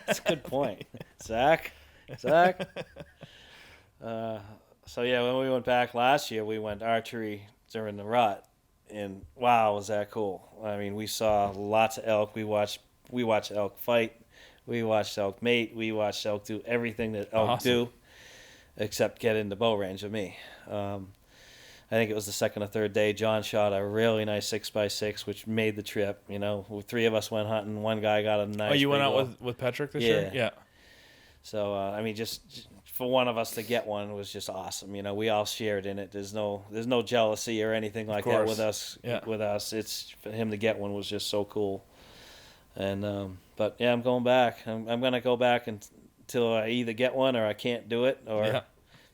That's a good point. Zach. So yeah, when we went back last year, we went archery during the rut, and wow, was that cool! I mean, we saw lots of elk. We watched elk fight. We watched elk mate. We watched elk do everything that elk do, except get into bow range of me. I think it was the second or third day. John shot a really nice 6x6, which made the trip. Three of us went hunting. One guy got a nice. Oh, you went big out one. with Patrick this year? Yeah. So I mean, just for one of us to get one was just awesome. We all shared in it. There's no jealousy or anything like that with us. Yeah. With us, it's for him to get one was just so cool. And but yeah, I'm going back. I'm gonna go back until I either get one or I can't do it, or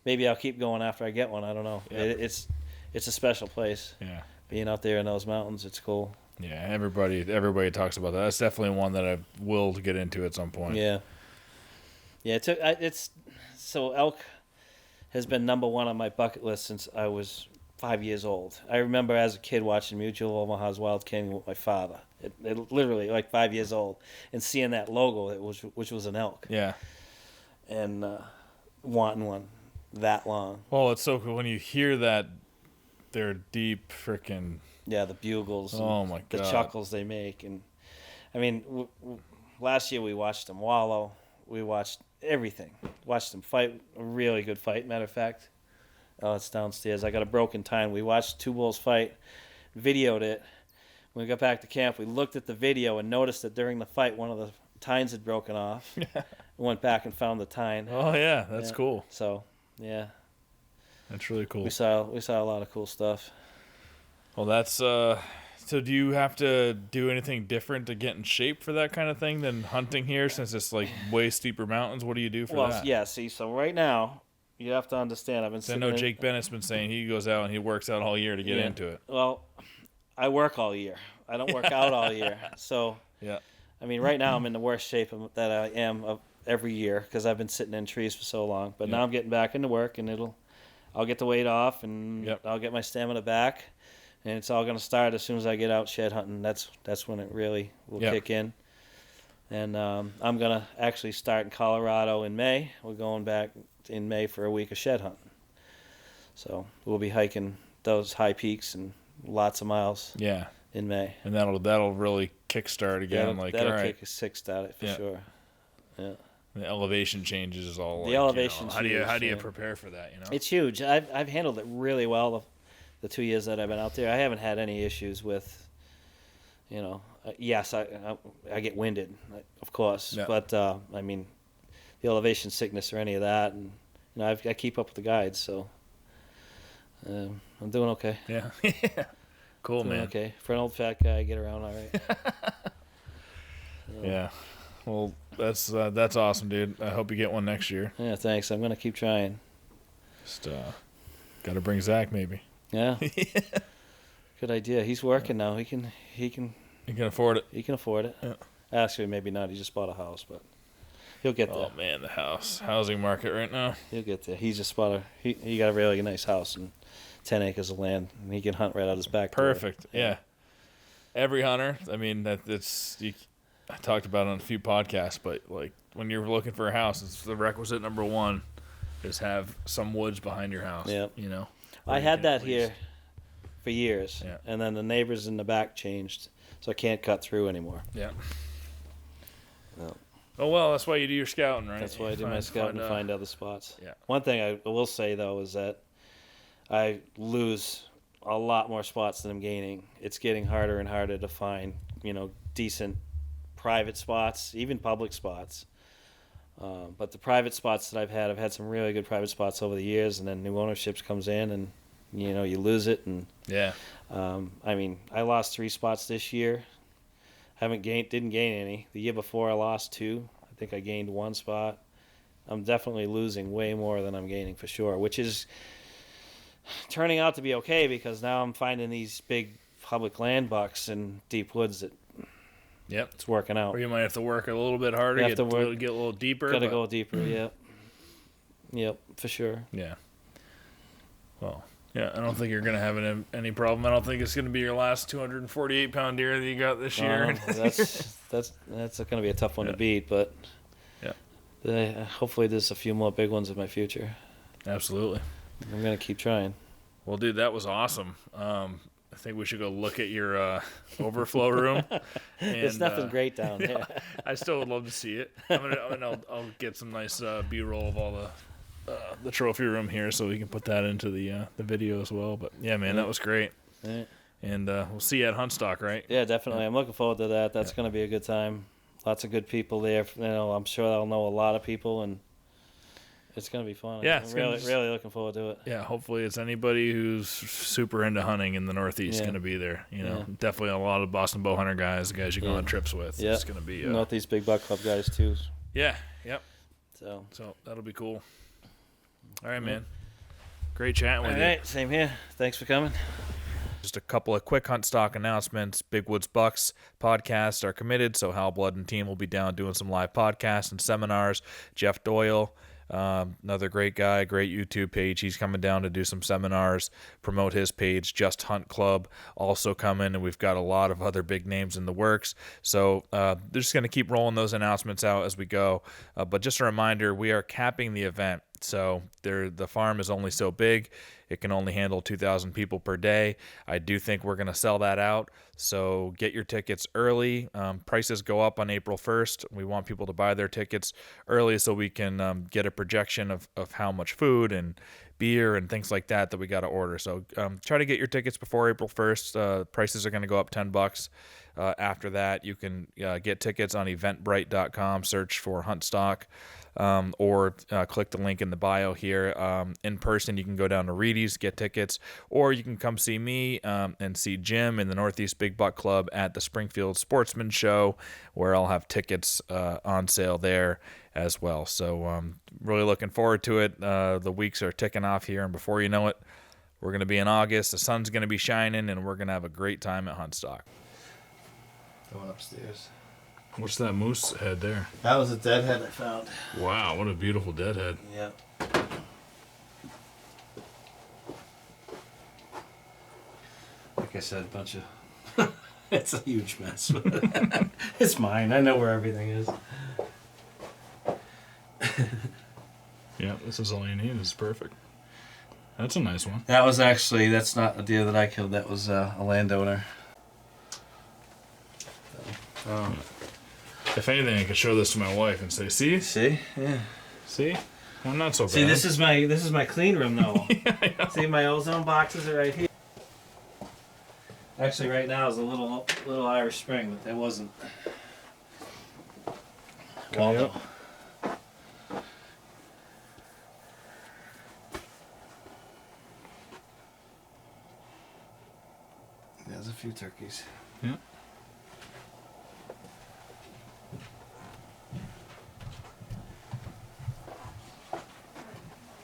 maybe I'll keep going after I get one. I don't know. Yeah. It's a special place. Yeah. Being out there in those mountains, it's cool. Yeah, everybody talks about that. That's definitely one that I will get into at some point. Yeah. Yeah, so elk has been number one on my bucket list since I was 5 years old. I remember as a kid watching Mutual Omaha's Wild King with my father. It literally like 5 years old, and seeing that logo, which was an elk. Yeah. And wanting one that long. Well, it's so cool when you hear that. They're deep freaking. Yeah, the bugles. Oh my God. The chuckles they make, and I mean, last year we watched him wallow. We watched everything. Watched him fight, a really good fight, matter of fact. Oh, it's downstairs. I got a broken tine. We watched two bulls fight, videoed it. When we got back to camp, we looked at the video and noticed that during the fight, one of the tines had broken off. Went back and found the tine. Oh, yeah, that's cool. So, yeah. That's really cool. We saw a lot of cool stuff. Well, that's so do you have to do anything different to get in shape for that kind of thing than hunting here, since it's like way steeper mountains? What do you do for that? Well, yeah, see, so right now, you have to understand, I've been I know Jake Bennett's been saying he goes out and he works out all year to get into it. Well, I work all year. I don't work out all year. So, yeah. I mean, right now I'm in the worst shape that I am of every year because I've been sitting in trees for so long. But now I'm getting back into work, and I'll get the weight off, and I'll get my stamina back, and it's all going to start as soon as I get out shed hunting. That's when it really will kick in. And I'm going to actually start in Colorado in May. We're going back in May for a week of shed hunting. So we'll be hiking those high peaks and lots of miles. Yeah. In May. And that'll really kickstart again. That'll kick a kickstart it for sure. Yeah. The elevation changes is all. The elevation. How do you prepare for that? It's huge. I've handled it really well the 2 years that I've been out there. I haven't had any issues with. Yes, I get winded, of course, but I mean, the elevation sickness or any of that, and I keep up with the guides, so I'm doing okay. Yeah. Cool, man. Okay, for an old fat guy, I get around all right. Yeah. Well, that's awesome, dude. I hope you get one next year. Yeah, thanks. I'm gonna keep trying. Just got to bring Zach, maybe. Yeah. Good idea. He's working now. He can afford it. He can afford it. Yeah. Actually, maybe not. He just bought a house, but he'll get there. Oh man, the housing market right now. He'll get there. He's just bought he got a really nice house and 10 acres of land, and he can hunt right out his back door. Perfect. Yeah. Every hunter. I mean, I talked about it on a few podcasts, but like when you're looking for a house, it's the requisite number one is have some woods behind your house. Yeah. I had that here for years, Yeah. and then the neighbors in the back changed, so I can't cut through anymore. Yeah. No. Oh well, that's why you do your scouting, right? That's why I do my scouting to find other spots. Yeah. One thing I will say though is that I lose a lot more spots than I'm gaining. It's getting harder and harder to find, decent private spots, even public spots. But the private spots that I've had some really good private spots over the years, and then new ownership comes in, and you lose it. And yeah. I mean, I lost 3 spots this year. Didn't gain any. The year before I lost 2. I think I gained 1 spot. I'm definitely losing way more than I'm gaining for sure, which is turning out to be okay because now I'm finding these big public land bucks in deep woods that it's working out. Or you might have to work a little bit harder, get a little deeper. Got to go deeper, Yep, for sure. Yeah. Well, yeah, I don't think you're going to have any problem. I don't think it's going to be your last 248-pound deer that you got this year. That's going to be a tough one to beat, but hopefully there's a few more big ones in my future. Absolutely. I'm going to keep trying. Well, dude, that was awesome. I think we should go look at your overflow room. There's nothing great down there. I still would love to see it. I'll get some nice B-roll of all the trophy room here, so we can put that into the video as well. But yeah, man, that was great. Right. And we'll see you at Huntstock, right? Yeah, definitely. I'm looking forward to that. That's going to be a good time. Lots of good people there. I'm sure I'll know a lot of people, and it's going to be fun. Yeah, I'm really looking forward to it. Yeah, hopefully it's anybody who's super into hunting in the Northeast going to be there. Definitely a lot of Boston bow hunter guys, the guys you go on trips with. Yeah. It's going to be Northeast Big Buck Club guys too. Yeah, yep. So that'll be cool. All right, man. Great chatting with you. All right, same here. Thanks for coming. Just a couple of quick hunt stock announcements. Big Woods Bucks podcasts are committed, so Hal Blood and team will be down doing some live podcasts and seminars. Jeff Doyle, another great guy, great YouTube page. He's coming down to do some seminars, promote his page. Just Hunt Club also coming, and we've got a lot of other big names in the works. So they're just going to keep rolling those announcements out as we go. But just a reminder, we are capping the event So the farm is only so big. It can only handle 2,000 people per day. I do think we're going to sell that out. So get your tickets early. Prices go up on April 1st. We want people to buy their tickets early so we can get a projection of how much food and beer and things like that we got to order. So try to get your tickets before April 1st. Prices are going to go up $10. After that, you can get tickets on eventbrite.com, search for Hunt Stock, or click the link in the bio here. In person, you can go down to Reedy's, get tickets, or you can come see me and see Jim in the Northeast Big Buck Club at the Springfield Sportsman Show, where I'll have tickets on sale there as well. So really looking forward to it. The weeks are ticking off here, and before you know it, we're going to be in August. The sun's going to be shining, and we're going to have a great time at Hunt Stock. Going upstairs. What's that moose head there? That was a dead head I found. Wow, what a beautiful dead head. Yeah. Like I said, a bunch of... It's a huge mess. It's mine. I know where everything is. Yeah, this is all you need. It's perfect. That's a nice one. That was actually... That's not a deer that I killed. That was a landowner. Oh. If anything, I could show this to my wife and say, "See, Yeah. see, I'm not so bad." See, this is my clean room though. Yeah, See, my ozone boxes are right here. Actually, right now is a little Irish Spring, but that wasn't. Waldo. There's a few turkeys. Yeah.